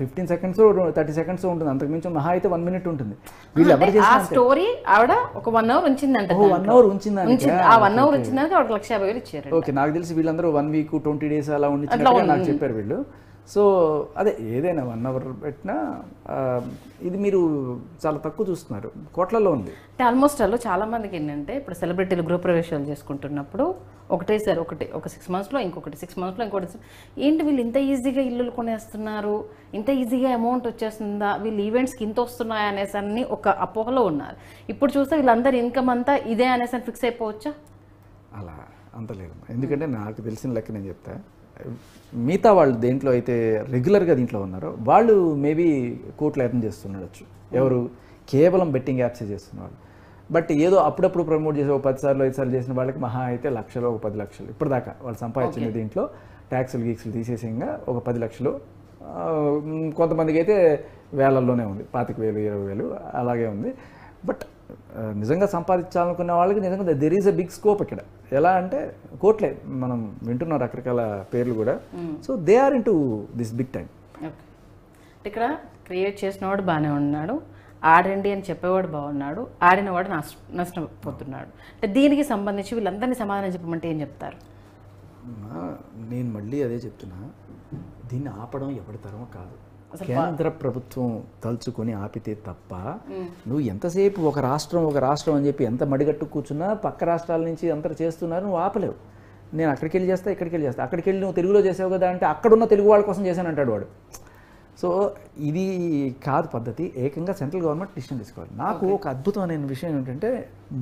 15 seconds 30 seconds ఉంటుంది, అంతకుమించి మహా అయితే 1 minute ఉంటుంది. వీళ్ళు ఎవరు చేసిన స్టోరీ ఆవిడ ఒక 1 అవర్ ఉంచిందంట. 1 అవర్ ఉంచిందంటే ఆ 1 అవర్ వచ్చిందాక ఆవిడ 150,000 ఇచ్చారు. ఓకే, నాకు తెలిసి వీళ్ళందరూ 1 week 20 days అలా ఉండి నాకు చెప్పారు వీళ్ళు. సో అదే ఏదైనా 1 అవర్ పెట్టినా ఇది మీరు చాలా తక్కువ చూస్తున్నారు, కోట్లలో ఉంది. అంటే ఆల్మోస్ట్ అలా చాలా మందికి ఏంటంటే ఇప్పుడు సెలబ్రిటీలు గృహప్రవేశాలు చేసుకుంటున్నప్పుడు ఒకటేసారి ఒక 6 monthsలో ఇంకొకటి, 6 monthsలో ఇంకొకటి, ఏంటి వీళ్ళు ఇంత ఈజీగా ఇల్లులు కొనేస్తున్నారు, ఇంత ఈజీగా అమౌంట్ వచ్చేస్తుందా, వీళ్ళు ఈవెంట్స్కి ఇంత వస్తున్నాయా అనేసి అన్ని ఒక అపోహలో ఉన్నారు. ఇప్పుడు చూస్తే వీళ్ళందరి ఇన్కమ్ అంతా ఇదే అనేసి అని ఫిక్స్ అయిపోవచ్చా? అలా అంత లేదు. ఎందుకంటే నాకు తెలిసిన లెక్క నేను చెప్తా, మిగతా వాళ్ళు దేంట్లో అయితే రెగ్యులర్గా దీంట్లో ఉన్నారో వాళ్ళు మేబీ కోట్లు యత్నం చేస్తుండొచ్చు. ఎవరు కేవలం బెట్టింగ్ యాప్సే చేస్తున్నవాళ్ళు. బట్ ఏదో అప్పుడప్పుడు ప్రమోట్ చేసి 10 సార్లు 5 సార్లు చేసిన వాళ్ళకి మహా అయితే లక్షలు, 10 లక్షలు ఇప్పటిదాకా వాళ్ళు సంపాదించిన దీంట్లో ట్యాక్సులు గీక్సులు తీసేసింగా 10 లక్షలు, కొంతమందికి అయితే వేలల్లోనే ఉంది, 25,000 20,000 అలాగే ఉంది. బట్ నిజంగా సంపాదించాలనుకున్న వాళ్ళకి నిజంగా there is a big scope ఇక్కడ. ఎలా అంటే కోట్లే మనం వింటున్నాం రకరకాల పేర్లు కూడా. So they are into this big time. ఇక్కడ క్రియేట్ చేసినవాడు బాగానే ఉన్నాడు, ఆడండి అని చెప్పేవాడు బాగున్నాడు, ఆడినవాడు నష్టపోతున్నాడు. అంటే దీనికి సంబంధించి వీళ్ళందరినీ సమాధానం చెప్పమంటే ఏం చెప్తారు? నేను మళ్ళీ అదే చెప్తున్నా, దీన్ని ఆపడం ఎవరి తరమో కాదు. కేంద్ర ప్రభుత్వం తలుచుకొని ఆపితే తప్ప నువ్వు ఎంతసేపు ఒక రాష్ట్రం అని చెప్పి ఎంత మడిగట్టు కూర్చున్నా పక్క రాష్ట్రాల నుంచి అంతా చేస్తున్నారు, నువ్వు ఆపలేవు. నేను అక్కడికి వెళ్ళి చేస్తా, ఇక్కడికి వెళ్ళి చేస్తా, అక్కడికి వెళ్ళి నువ్వు తెలుగులో చేసావు కదా అంటే అక్కడున్న తెలుగు వాళ్ళ కోసం చేశానంటాడు వాడు. సో ఇది కాదు పద్ధతి. ఏకంగా సెంట్రల్ గవర్నమెంట్ డిసిషన్ తీసుకోవాలి. నాకు ఒక అద్భుతమైన విషయం ఏంటంటే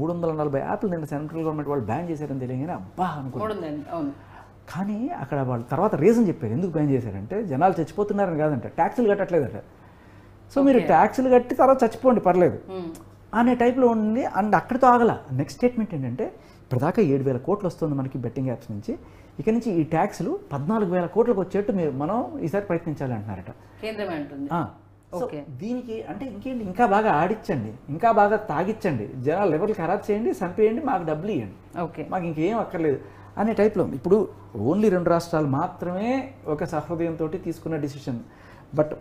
340 యాప్లు నిన్న సెంట్రల్ గవర్నమెంట్ వాళ్ళు బ్యాన్ చేశారని తెలియగానే అబ్బా అనుకున్నాను. కానీ అక్కడ వాళ్ళు తర్వాత రీజన్ చెప్పారు ఎందుకు బ్యాన్ చేశారంటే జనాలు చచ్చిపోతున్నారని కాదంట, ట్యాక్సులు కట్టట్లేదట. సో మీరు ట్యాక్సులు కట్టి తర్వాత చచ్చిపోండి పర్లేదు అనే టైప్లో ఉంది. అండ్ అక్కడితో ఆగల. నెక్స్ట్ స్టేట్మెంట్ ఏంటంటే ఇప్పటిదాకా 7,000 కోట్లు వస్తుంది మనకి బెట్టింగ్ యాప్స్ నుంచి, ఇక నుంచి ఈ ట్యాక్సులు 14,000 కోట్లకు వచ్చేట్టు మనం ఈసారి ప్రయత్నించాలి అంటున్నారట. దీనికి అంటే ఇంకేంటి, ఇంకా బాగా ఆడించండి, ఇంకా బాగా తాగిచ్చండి, జనాలు లెవెల్ ఖరాబ్ చేయండి, చంపేయండి, మాకు డబ్బులు ఇవ్వండి, మాకు ఇంకేం అక్కర్లేదు అనే టైప్లో. ఇప్పుడు ఓన్లీ 2 రాష్ట్రాలు మాత్రమే ఒక సహృదయంతో తీసుకున్న డిసిషన్. బట్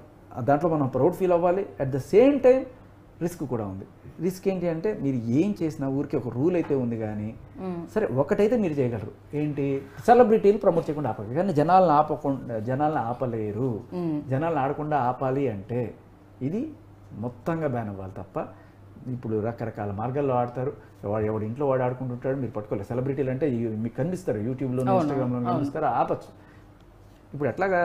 దాంట్లో మనం ప్రౌడ్ ఫీల్ అవ్వాలి. At the same time risk కూడా ఉంది. రిస్క్ ఏంటి అంటే మీరు ఏం చేసినా ఊరికి ఒక రూల్ అయితే ఉంది, కానీ సరే ఒకటైతే మీరు చేయగలరు, ఏంటి సెలబ్రిటీలు ప్రమోట్ చేయకుండా ఆపాలి, కానీ జనాలను ఆపలేరు. జనాలను ఆడకుండా ఆపాలి అంటే ఇది మొత్తంగా బ్యాన్ అవ్వాలి తప్ప. ఇప్పుడు రకరకాల మార్గాల్లో ఆడతారు, ఎవడి ఇంట్లో వాడు ఆడుకుంటుంటాడు, మీరు పట్టుకోలేదు. సెలబ్రిటీలు అంటే మీకు కనిపిస్తారు, యూట్యూబ్లో ఇన్స్టాగ్రామ్లో కనిపిస్తారు, ఆపచ్చు. ఇప్పుడు ఎట్లాగా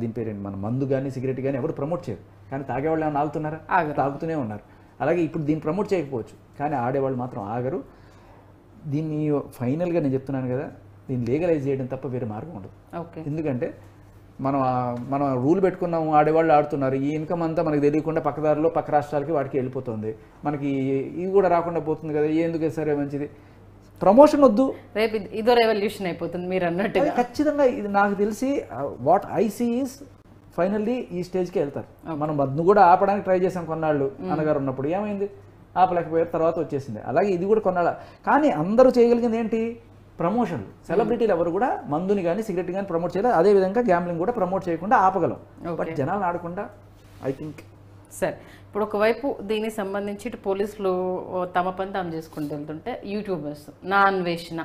దీని పేరేంటి, మన మందు కానీ సిగరెట్ కానీ ఎవరు ప్రమోట్ చేయరు, కానీ తాగేవాళ్ళు ఏమైనా ఆగుతున్నారా? తాగుతూనే ఉన్నారు. అలాగే ఇప్పుడు దీన్ని ప్రమోట్ చేయకపోవచ్చు, కానీ ఆడేవాళ్ళు మాత్రం ఆగరు. దీన్ని ఫైనల్గా నేను చెప్తున్నాను కదా, దీన్ని లీగలైజ్ చేయడం తప్ప వేరే మార్గం ఉండదు. ఎందుకంటే మనం రూల్ పెట్టుకున్నాము, ఆడేవాళ్ళు ఆడుతున్నారు, ఈ ఇన్కమ్ అంతా మనకు తెలియకుండా పక్కదారిలో పక్క రాష్ట్రాలకి వాటికి వెళ్ళిపోతుంది, మనకి ఇది కూడా రాకుండా పోతుంది కదా, ఎందుకు సరే మంచిది ప్రమోషన్ వద్దు, రేపు ఇదో రెవల్యూషన్ అయిపోతుంది మీరు అన్నట్టు. ఖచ్చితంగా ఇది నాకు తెలిసి what I see is finally ఈ స్టేజ్కి వెళ్తారు. మనం మద్దు కూడా ఆపడానికి ట్రై చేసాం కొన్నాళ్ళు, అన్నగారు ఉన్నప్పుడు ఏమైంది, ఆపలేకపోయారు, తర్వాత వచ్చేసింది. అలాగే ఇది కూడా కొన్నాళ్ళ. కానీ అందరూ చేయగలిగింది ఏంటి, ప్రమోషన్లు. సెలబ్రిటీలు ఎవరు కూడా మందుని కానీ సిగరెట్ కానీ ప్రమోట్ చేయలేదు, అదేవిధంగా గ్యాంబ్లింగ్ కూడా ప్రమోట్ చేయకుండా ఆపగలం. బట్ జనాలు ఆడకుండా ఐ థింక్. సరే, ఇప్పుడు ఒకవైపు దీనికి సంబంధించి ఇటు పోలీసులు తమ పని తాము చేసుకుంటూ వెళ్తుంటే యూట్యూబర్స్ నా అన్వేషణ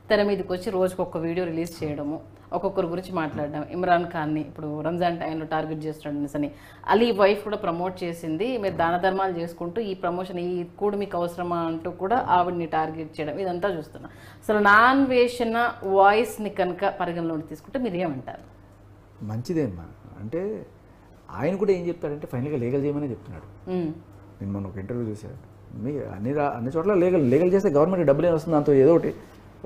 తెర మీదకి వచ్చి రోజుకు ఒక వీడియో రిలీజ్ చేయడము, ఒక్కొక్కరి గురించి మాట్లాడడం. ఇమ్రాన్ ఖాన్ని ఇప్పుడు రంజాన్ టైంలో టార్గెట్ చేస్తున్నాడు అని అలీ వైఫ్ కూడా ప్రమోట్ చేసింది, మీరు దాన ధర్మాలు చేసుకుంటూ ఈ ప్రమోషన్ ఈ కూడు మీకు అవసరమా అంటూ కూడా ఆవిడ్ని టార్గెట్ చేయడం, ఇదంతా చూస్తున్నాం. అసలు నా అన్వేషణ వాయిస్ని కనుక పరిగణలోకి తీసుకుంటే మీరు ఏమంటారు? మంచిదేమ్మా. అంటే ఆయన కూడా ఏం చెప్తాడంటే ఫైనల్గా లీగల్ చేయమని చెప్తున్నాడు. నేను మొన్న ఒక ఇంటర్వ్యూ చూశాను, మీ అన్ని చోట్ల లీగల్ చేస్తే గవర్నమెంట్ డబ్బులు ఏమి వస్తుంది, దాంతో ఏదో ఒకటి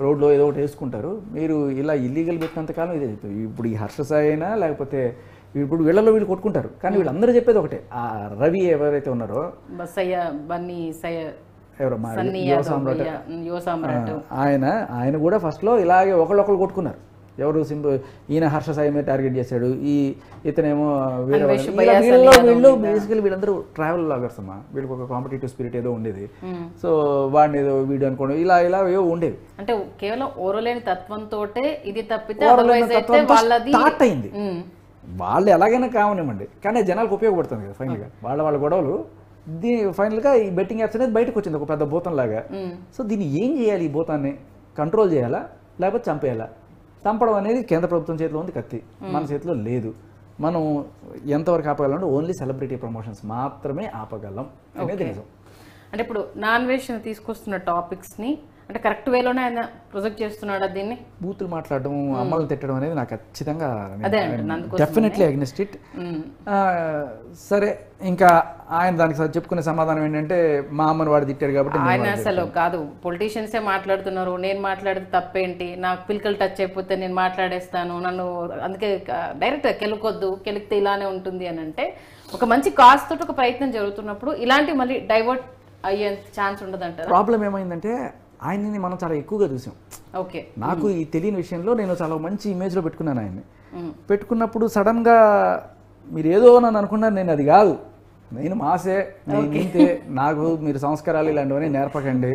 రోడ్లో ఏదో ఒకటి వేసుకుంటారు, మీరు ఇలా ఇల్లీగల్ పెట్టినంతకాలం ఇదే చెప్తారు. ఇప్పుడు ఈ హర్ష సాయి అయినా లేకపోతే ఇప్పుడు వీళ్ళలో వీళ్ళు కొట్టుకుంటారు, కానీ వీళ్ళందరూ చెప్పేది ఒకటే. ఆ రవి ఎవరైతే ఉన్నారో ఆయన కూడా ఫస్ట్లో ఇలాగే ఒకళ్ళొకళ్ళు కొట్టుకున్నారు. ఎవరు ఈయన హర్ష సాయి మీద టార్గెట్ చేశాడు, ఇతనేమో వేరే వీళ్ళు బేసికలీ వీళ్ళందరూ ట్రావెల్ లాగర్స్ అమ్మా, వీళ్ళకి ఒక కాంపిటేటివ్ స్పిరిట్ ఏదో ఉండేది. సో వాడిని ఏదో వీడియో అనుకోండి ఇలా ఏవో ఉండేవి. అంటే కేవలం ఓరలేని తత్వంతో ఇది తప్పితే స్టార్ట్ అయింది. వాళ్ళు ఎలాగైనా కావనివ్వండి, కానీ జనాలకు ఉపయోగపడుతుంది కదా ఫైనల్గా. వాళ్ళ గొడవలు ఫైనల్గా ఈ బెట్టింగ్ యాప్స్ అనేది బయటకు వచ్చింది ఒక పెద్ద భూతం లాగా. సో దీన్ని ఏం చేయాలి, ఈ భూతాన్ని కంట్రోల్ చేయాలా లేకపోతే చంపేయాలా? చంపడం అనేది కేంద్ర ప్రభుత్వం చేతిలో ఉంది, కత్తి మన చేతిలో లేదు. మనం ఎంతవరకు ఆపగలం, ఓన్లీ సెలబ్రిటీ ప్రమోషన్స్ మాత్రమే ఆపగలం అనేది నిజం. అంటే ఇప్పుడు నాన్ వెజ్ తీసుకొస్తున్న టాపిక్స్ని అంటే కరెక్ట్ వేలోనే ఆయన ప్రొజెక్ట్ చేస్తున్నాడు. దీన్ని బూతులు మాట్లాడడం, అమ్మలను తిట్టడం అనేది నాకు ఖచ్చితంగా డెఫినెట్లీ అగ్నెస్ట్ ఇట్. సరే, ఇంకా ఆయన దానికి చెప్పుకునే సమాధానం ఏంటంటే మా అమ్మని వాడు తిట్టాడు కాబట్టి. ఆయన అసలు కాదు, పొలిటీషియన్సే మాట్లాడుతున్నారు, నేను మాట్లాడితే తప్పేంటి, నాకు పిలికలు టచ్ అయిపోతే నేను మాట్లాడేస్తాను, నన్ను అందుకే డైరెక్ట్ కెలుకొద్దు, కెలికితే ఇలానే ఉంటుంది అని అంటే ఒక మంచి కాస్ట్ తోటి ఒక ప్రయత్నం జరుగుతున్నప్పుడు ఇలాంటి మళ్ళీ డైవర్ట్ అయ్యే ఛాన్స్ ఉండదంటారా? ప్రాబ్లం ఏమైందంటే ఆయన్ని మనం చాలా ఎక్కువగా చూసాం. ఓకే, నాకు ఈ తెలియని విషయంలో నేను చాలా మంచి ఇమేజ్లో పెట్టుకున్నాను ఆయన్ని. పెట్టుకున్నప్పుడు సడన్గా మీరు ఏదో నన్ను అనుకున్నారు, నేను అది కాదు, నేను మాసే, నేను ఇంతే, నాకు మీరు సంస్కారాలు ఇలాంటివన్నీ నేర్పకండి,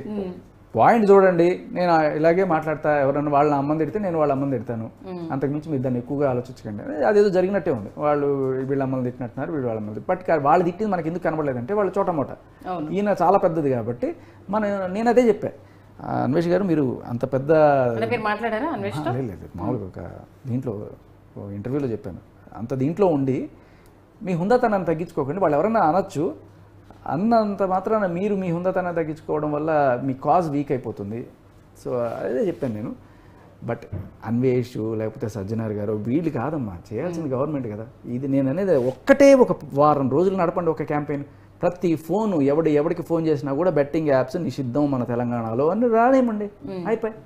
పాయింట్ చూడండి, నేను ఇలాగే మాట్లాడతా, ఎవరన్నా వాళ్ళ అమ్మని తిడితే నేను వాళ్ళ అమ్మని తిడతాను, అంతకుమించి మీరు దాన్ని ఎక్కువగా ఆలోచించకండి. అదేదో జరిగినట్టే ఉంది, వాళ్ళు వీళ్ళ అమ్మని తిట్టినట్టున్నారు, వీళ్ళు వాళ్ళ అమ్మని. బట్ వాళ్ళు తిట్టింది మనకి ఎందుకు కనబడలేదంటే వాళ్ళు చోటమోట, ఈయన చాలా పెద్దది కాబట్టి నేను అదే చెప్పా, అన్వేష్ గారు మీరు అంత పెద్ద మాట్లాడారా? లేదు, మామూలుగా ఒక దీంట్లో ఇంటర్వ్యూలో చెప్పాను, అంత దీంట్లో ఉండి మీ హుందాతనాన్ని తగ్గించుకోకండి, వాళ్ళు ఎవరైనా అనొచ్చు, అన్నంత మాత్రాన మీరు మీ హుందాతనాన్ని తగ్గించుకోవడం వల్ల మీ కాజ్ వీక్ అయిపోతుంది. సో అదే చెప్పాను నేను. బట్ అన్వేష్ లేకపోతే సజ్జనార్ గారు వీళ్ళు కాదమ్మా చేయాల్సింది, గవర్నమెంట్ కదా ఇది. నేను అనేది ఒక్కటే ఒక వారం రోజులు నడపండి ఒక క్యాంపెయిన్, ప్రతి ఫోను ఎవడికి ఫోన్ చేసినా కూడా బెట్టింగ్ యాప్స్ నిషిద్ధం మన తెలంగాణలో అని రానేమండి, అయిపోయి.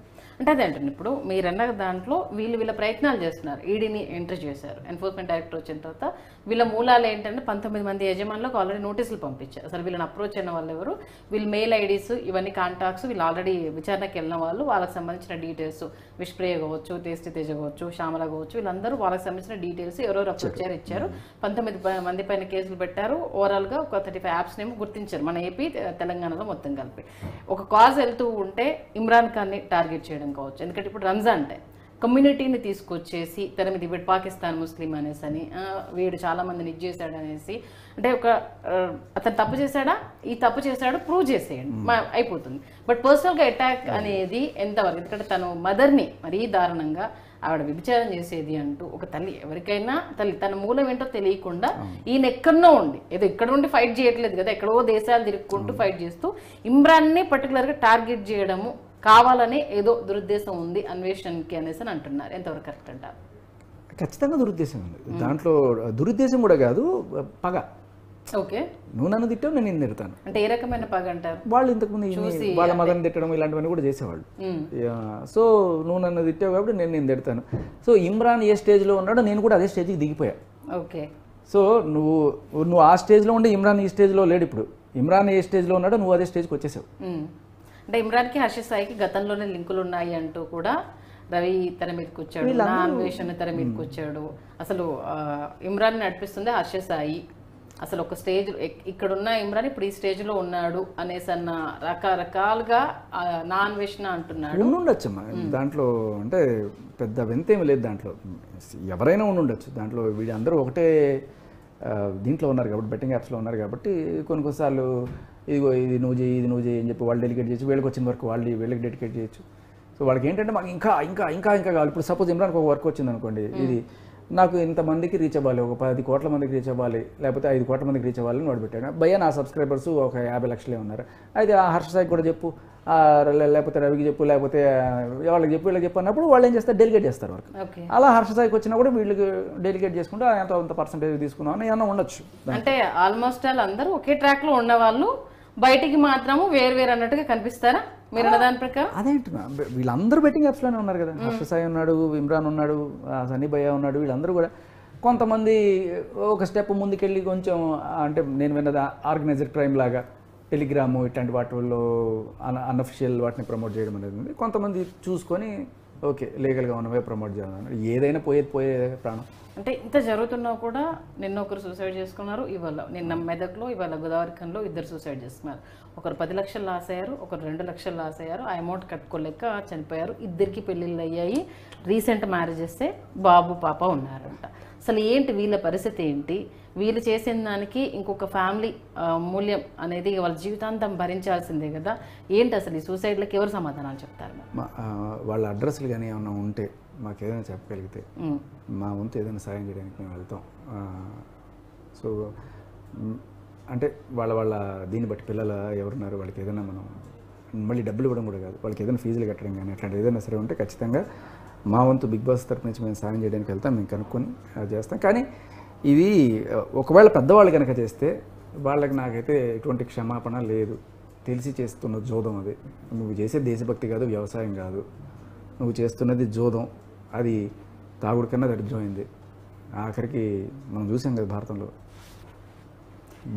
అంటే అదే అంటుంది, ఇప్పుడు మీరన్న దాంట్లో వీళ్ళ ప్రయత్నాలు చేస్తున్నారు, ఈడీని ఎంటర్ చేశారు, ఎన్ఫోర్స్మెంట్ డైరెక్టర్ వచ్చిన తర్వాత వీళ్ళ మూలాలు ఏంటంటే 19 మంది యజమానులకు ఆల్రెడీ నోటీసులు పంపించారు. అసలు వీళ్ళని అప్రోచ్ అయిన వాళ్ళు ఎవరు, వీళ్ళ మెయిల్ ఐడీస్ ఇవన్నీ కాంటాక్ట్స్, వీళ్ళు ఆల్రెడీ విచారణకి వెళ్ళిన వాళ్ళు, వాళ్ళకి సంబంధించిన డీటెయిల్స్, విష్ప్రియ కావచ్చు, తేజ కావచ్చు, శ్యామల కావచ్చు, వీళ్ళందరూ వాళ్ళకి సంబంధించిన డీటెయిల్స్ ఎవరెవరు అప్రోచ్ ఇచ్చారు. 19 మంది పైన కేసులు పెట్టారు. ఓవరాల్గా ఒక 35 యాప్స్ నేమో గుర్తించారు మన ఏపీ తెలంగాణలో మొత్తం కలిపి. ఒక కాజ్ వెళ్తూ ఉంటే ఇమ్రాన్ ఖాన్ని టార్గెట్ చేయడం కావచ్చు, ఎందుకంటే ఇప్పుడు రంజాన్ అంటే కమ్యూనిటీని తీసుకొచ్చేసి తెర మీద వీడు పాకిస్తాన్ ముస్లిం అనేసి అని, వీడు చాలా మందిని ఇది చేశాడు అనేసి, అంటే ఒక అతను తప్పు చేశాడా, ఈ తప్పు చేశాడు ప్రూవ్ చేసేయండి అయిపోతుంది. బట్ పర్సనల్గా అటాక్ అనేది ఎంతవరకు, ఎందుకంటే తను మదర్ని మరీ దారుణంగా ఆవిడ విభిచారం చేసేది అంటూ ఒక తల్లి, ఎవరికైనా తల్లి తన మూలం ఏంటో తెలియకుండా ఈయన ఎక్కడనో ఉండి, ఏదో ఇక్కడ ఉండి ఫైట్ చేయట్లేదు కదా, ఎక్కడో దేశాలు తిరుగుకుంటూ ఫైట్ చేస్తూ ఇమ్రాన్ని పర్టికులర్గా టార్గెట్ చేయడము కావాలని ఏదో దురుద్దేశం ఉంది అన్వేషణకి అనేసి అని అంటున్నారు. ఎంతవరకు కరెక్ట్ అంటారు? ఖచ్చితంగా దురుద్దేశం ఉంది దాంట్లో. దురుద్దేశం కూడా కాదు, పగ. ఓకే, నువ్వు నన్ను తిట్టావు, నేను నిన్ను తిడతాను. అంటే ఏ రకమైన పగ అంటారు? వాళ్ళు ఇంతకుముందు వాళ్ళ మదర్ని తిట్టడం ఇలాంటివన్నీ కూడా చేసేవాళ్ళు. సో నువ్వు నన్ను తిట్టావు కాబట్టి నేను తిడతాను. సో ఇమ్రాన్ ఏ స్టేజ్లో ఉన్నాడో నేను కూడా అదే స్టేజ్కి దిగిపోయా. ఓకే, సో నువ్వు ఆ స్టేజ్లో ఉండి ఇమ్రాన్ ఈ స్టేజ్లో లేడు. ఇప్పుడు ఇమ్రాన్ ఏ స్టేజ్లో ఉన్నాడో నువ్వు అదే స్టేజ్కి వచ్చేసావు. అంటే ఇమ్రాన్కి హర్ష సాయికి గతంలోనే లింకులు ఉన్నాయి అంటూ కూడా రవి తెర మీదకి వచ్చాడు, నా అన్వేషణ తెర మీదకి వచ్చాడు. అసలు ఇమ్రాన్ నడిపిస్తుంది హర్ష సాయి, అసలు ఒక స్టేజ్ ఇక్కడున్న ఇమ్రాన్ ఇప్పుడు ఈ స్టేజ్లో ఉన్నాడు అనేసి అన్న రకరకాలుగా నా అన్వేషణ అంటున్నాడు. ఉండొచ్చమ్మా దాంట్లో, అంటే పెద్ద వింతేమి లేదు దాంట్లో, ఎవరైనా ఉండొచ్చు దాంట్లో. వీళ్ళందరూ ఒకటే దీంట్లో ఉన్నారు కాబట్టి, బెట్టింగ్ యాప్స్లో ఉన్నారు కాబట్టి కొన్నిసార్లు ఇదిగో ఇది నువ్వు చేయి అని చెప్పి వాళ్ళు డెలికేట్ చేయొచ్చు, వీళ్ళకి వచ్చిన వరకు వీళ్ళకి డెడికేట్ చేయొచ్చు. సో వాళ్ళకి ఏంటంటే మాకు ఇంకా ఇంకా ఇంకా ఇంకా కావాలి. ఇప్పుడు సపోజ్ ఇమ్రాన్కి ఒక వర్క్ వచ్చింది అనుకోండి, ఇది నాకు ఇంతమందికి రీచ్ అవ్వాలి, ఒక 10 కోట్ల మందికి రీచ్ అవ్వాలి, లేకపోతే 5 కోట్ల మందికి రీచ్ అవ్వాలని వాడు పెట్టాడు. భయ్యా నా సబ్స్క్రైబర్స్ ఒక 50 లక్షలే ఉన్నారు, అయితే ఆ హర్ష సాయికి కూడా చెప్పు, లేకపోతే రవికి చెప్పు, లేకపోతే వాళ్ళకి చెప్పు, వీళ్ళకి చెప్పు అన్నప్పుడు వాళ్ళు ఏం చేస్తారు, డెలిగేట్ చేస్తారు వర్క్. అలా హర్ష సాయికి వచ్చినా కూడా వీళ్ళకి డెలిగేట్ చేసుకుంటే అంత పర్సెంటేజ్ తీసుకుందాం అని ఏమన్నా ఉండొచ్చు. అంటే ఆల్మోస్ట్ అందరూ ఒకే ట్రాక్లో ఉన్నవాళ్ళు బయటికి మాత్రము వేరు అన్నట్టుగా కనిపిస్తారా మీరు దాని ప్రకారం? అదేంటున్నా, వీళ్ళందరూ బెట్టింగ్ యాప్స్లోనే ఉన్నారు కదా. హర్ష సాయి ఉన్నాడు, ఇమ్రాన్ ఉన్నాడు, సన్నీ భయ్య ఉన్నాడు, వీళ్ళందరూ కూడా కొంతమంది ఒక స్టెప్ ముందుకెళ్ళి కొంచెం, అంటే నేను విన్నది ఆర్గనైజర్ క్రైమ్ లాగా టెలిగ్రాము ఇట్లాంటి వాటిల్లో అన్అఫిషియల్ వాటిని ప్రమోట్ చేయడం అనేది ఉంది. కొంతమంది చూసుకొని ఓకే లీగల్గా ఉన్నవే ప్రమోట్ చేయాలి, ఏదైనా పోయే ప్రాణం. అంటే ఇంత జరుగుతున్నా కూడా నిన్న ఒకరు సూసైడ్ చేసుకున్నారు, ఇవాళ నిన్న మెదక్లో, ఇవాళ గోదావరిఖంలో 2 సూసైడ్ చేసుకున్నారు. ఒకరు 10 లక్షలు లాస్ అయ్యారు, ఒకరు 2 లక్షలు లాస్ అయ్యారు. ఆ అమౌంట్ కట్టుకోలేక చనిపోయారు. 2కి పెళ్ళిళ్ళు అయ్యాయి, రీసెంట్ మ్యారేజెస్, బాబు పాప ఉన్నారంట. అసలు ఏంటి వీళ్ళ పరిస్థితి ఏంటి? వీళ్ళు చేసిన దానికి ఇంకొక ఫ్యామిలీ మూల్యం అనేది వాళ్ళ జీవితాంతం భరించాల్సిందే కదా. ఏంటి అసలు ఈ సూసైడ్లకి ఎవరు సమాధానాలు చెప్తారు? వాళ్ళ అడ్రస్లు కానీ ఏమన్నా ఉంటే మాకు ఏదైనా చెప్పగలిగితే మా వంతు ఏదైనా సాయం చేయడానికి మేము వెళ్తాం. సో అంటే వాళ్ళ దీన్ని బట్టి పిల్లలు ఎవరున్నారు వాళ్ళకి ఏదైనా మనం మళ్ళీ డబ్బులు ఇవ్వడం కూడా కాదు, వాళ్ళకి ఏదైనా ఫీజులు కట్టడం కానీ అట్లాంటి ఏదైనా సరే ఉంటే ఖచ్చితంగా మా వంతు బిగ్ బాస్ తరఫు నుంచి మేము సాయం చేయడానికి వెళ్తాం, మేము కనుక్కొని చేస్తాం. కానీ ఇది ఒకవేళ పెద్దవాళ్ళు కనుక చేస్తే వాళ్ళకి నాకైతే ఎటువంటి క్షమాపణ లేదు. తెలిసి చేస్తున్న జోదం అది. నువ్వు చేసే దేశభక్తి కాదు, వ్యవసాయం కాదు, నువ్వు చేస్తున్నది జోదం. అది తాగుడు కన్నా దరిద్రమైంది. ఆఖరికి మనం చూసాం కదా భారతంలో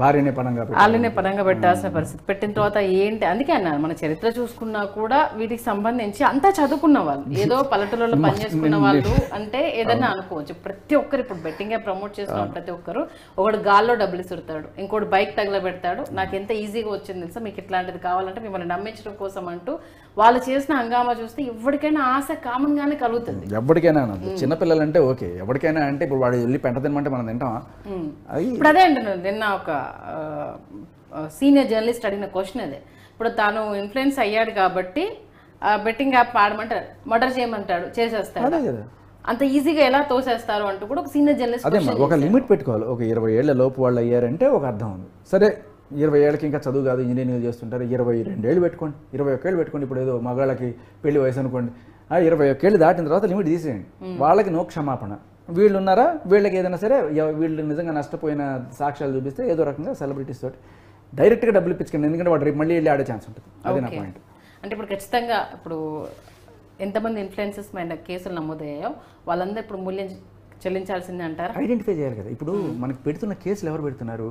భార్యనే పనంగా వాళ్ళనే పరంగా పెట్టాల్సిన పరిస్థితి. పెట్టిన తర్వాత ఏంటి, అందుకే అన్నాను మన చరిత్ర చూసుకున్నా కూడా వీటికి సంబంధించి అంతా చదువుకున్న వాళ్ళు, ఏదో పల్లెటూళ్ళలో పనిచేసుకున్న వాళ్ళు అంటే ఏదన్నా అనుకోవచ్చు. ప్రతి ఒక్కరు ఇప్పుడు బెట్టింగ్ ప్రమోట్ చేస్తున్న ప్రతి ఒక్కరు ఒకడు గాల్లో డబ్బులు ఇస్తుంటాడు, ఇంకోటి బైక్ తగలబెడతాడు. నాకు ఎంత ఈజీగా వచ్చింది తెలుసా, మీకు ఇట్లాంటిది కావాలంటే మిమ్మల్ని నమ్మించడం కోసం అంటూ వాళ్ళు చేసిన హంగామా చూస్తే ఎవరికైనా ఆశ కామన్ గానే కలుగుతుంది. ఎవరికైనా చిన్నపిల్లలు అంటే ఓకే, ఎవరికైనా అంటే ఇప్పుడు వాడు వెళ్ళి పెంట తినమంటే మనం తింటామా? ఇప్పుడు అదే అంటున్నాను, నిన్న ఒక సీనియర్ జర్నలిస్ట్ అడిగిన క్వశ్చన్ అదే. ఇప్పుడు తాను ఇన్ఫ్లుయెన్స్ అయ్యాడు కాబట్టి బెట్టింగ్ యాప్ ఆడమంటారు, మర్డర్ చేయమంటాడు, చేసేస్తాడు. అంత ఈజీగా ఎలా తోసేస్తారు అంటూ కూడా ఒక సీనియర్ జర్నలిస్ట్ అదే ఒక లిమిట్ పెట్టుకోవాలి. ఒక 20 ఏళ్ల లోపు వాళ్ళు అయ్యారంటే ఒక అర్థం ఉంది. సరే 20 ఏళ్ళకి ఇంకా చదువు కాదు, ఇంజనీరింగ్ చేస్తుంటారు, 22 ఏళ్ళు పెట్టుకోండి, 21 ఏళ్ళు పెట్టుకోండి. ఇప్పుడు ఏదో మగాళ్ళకి పెళ్లి వయసు అనుకోండి, 21 ఏళ్ళు దాటిన తర్వాత లిమిట్ తీసేయండి. వాళ్ళకి నో క్షమాపణ. వీళ్ళు ఉన్నారా, వీళ్ళకి ఏదైనా సరే వీళ్ళు నిజంగా నష్టపోయిన సాక్ష్యాలు చూపిస్తే ఏదో రకంగా సెలబ్రిటీస్ తోటి డైరెక్ట్గా డబ్బులు ఇప్పించుకోండి. ఎందుకంటే వాడు రేపు మళ్ళీ వెళ్ళి ఆడే ఛాన్స్ ఉంటుంది. అదే నా పాయింట్. అంటే ఇప్పుడు ఖచ్చితంగా ఇప్పుడు ఎంతమంది ఇన్ఫ్లుయెన్సెస్ మీద కేసులు నమోదయ్యాయో వాళ్ళందరూ ఇప్పుడు మూల్యం చెల్లించాల్సిందే అంటారు. ఐడెంటిఫై చేయాలి కదా. ఇప్పుడు మనకి పెడుతున్న కేసులు ఎవరు పెడుతున్నారు,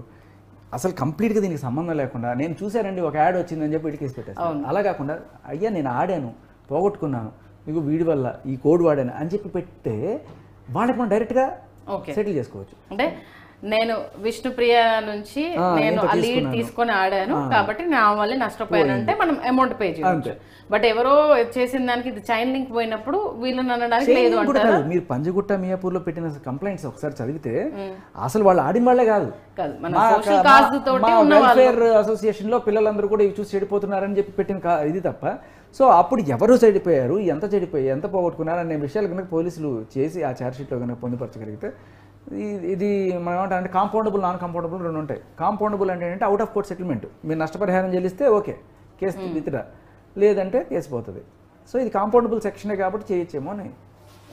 అసలు కంప్లీట్గా దీనికి సంబంధం లేకుండా నేను చూశానండి ఒక యాడ్ వచ్చిందని చెప్పి వీడి కేసు పెట్టేస్తాను. అలా కాకుండా అయ్యా నేను ఆడాను, పోగొట్టుకున్నాను, మీకు వీడి వల్ల ఈ కోడ్ వాడాను అని చెప్పి పెడితే వాళ్ళకి మనం డైరెక్ట్గా సెటిల్ చేసుకోవచ్చు. అంటే నేను విష్ణుప్రియ నుంచి నేను లీడ్ తీసుకొని ఆడాను కాబట్టి నా వల్ల నష్టపోయానంటే మనం అమౌంట్ పే చేయొచ్చు. బట్ ఎవరో చేసిన దానికి ఇది చైన్ లింక్ పోయినప్పుడు వీళ్ళని అనడానికి లేదు అంటారు. మీరు పంజగుట్ట మియాపూర్లో పెట్టిన కంప్లైంట్స్ ఒకసారి చదివితే అసలు వాళ్ళు ఆడిన వాళ్ళే కాదు, వెల్ఫేర్ అసోసియేషన్ లో పిల్లలందరూ కూడా ఇవి చూసి చెడిపోతున్నారని చెప్పి పెట్టిన ఇది తప్ప. సో అప్పుడు ఎవరు చెడిపోయారు, ఎంత పోగొట్టుకున్నారు అనే విషయాలు కనుక పోలీసులు చేసి ఆ ఛార్జ్షీట్లో కనుక పొందుపరచగలిగితే ఇది మనం ఏమంటారంటే కాంపౌండబుల్, నాన్ కాంపౌండబుల్ రెండు ఉంటాయి. కాంపౌండబుల్ అంటే ఏంటంటే అవుట్ ఆఫ్ కోర్ట్ సెటిల్మెంట్, మీరు నష్టపరిహారం చెల్లిస్తే ఓకే కేసు విత్డ్రా, లేదంటే కేసు పోతుంది. సో ఇది కాంపౌండబుల్ సెక్షనే కాబట్టి చేయొచ్చేమో అని.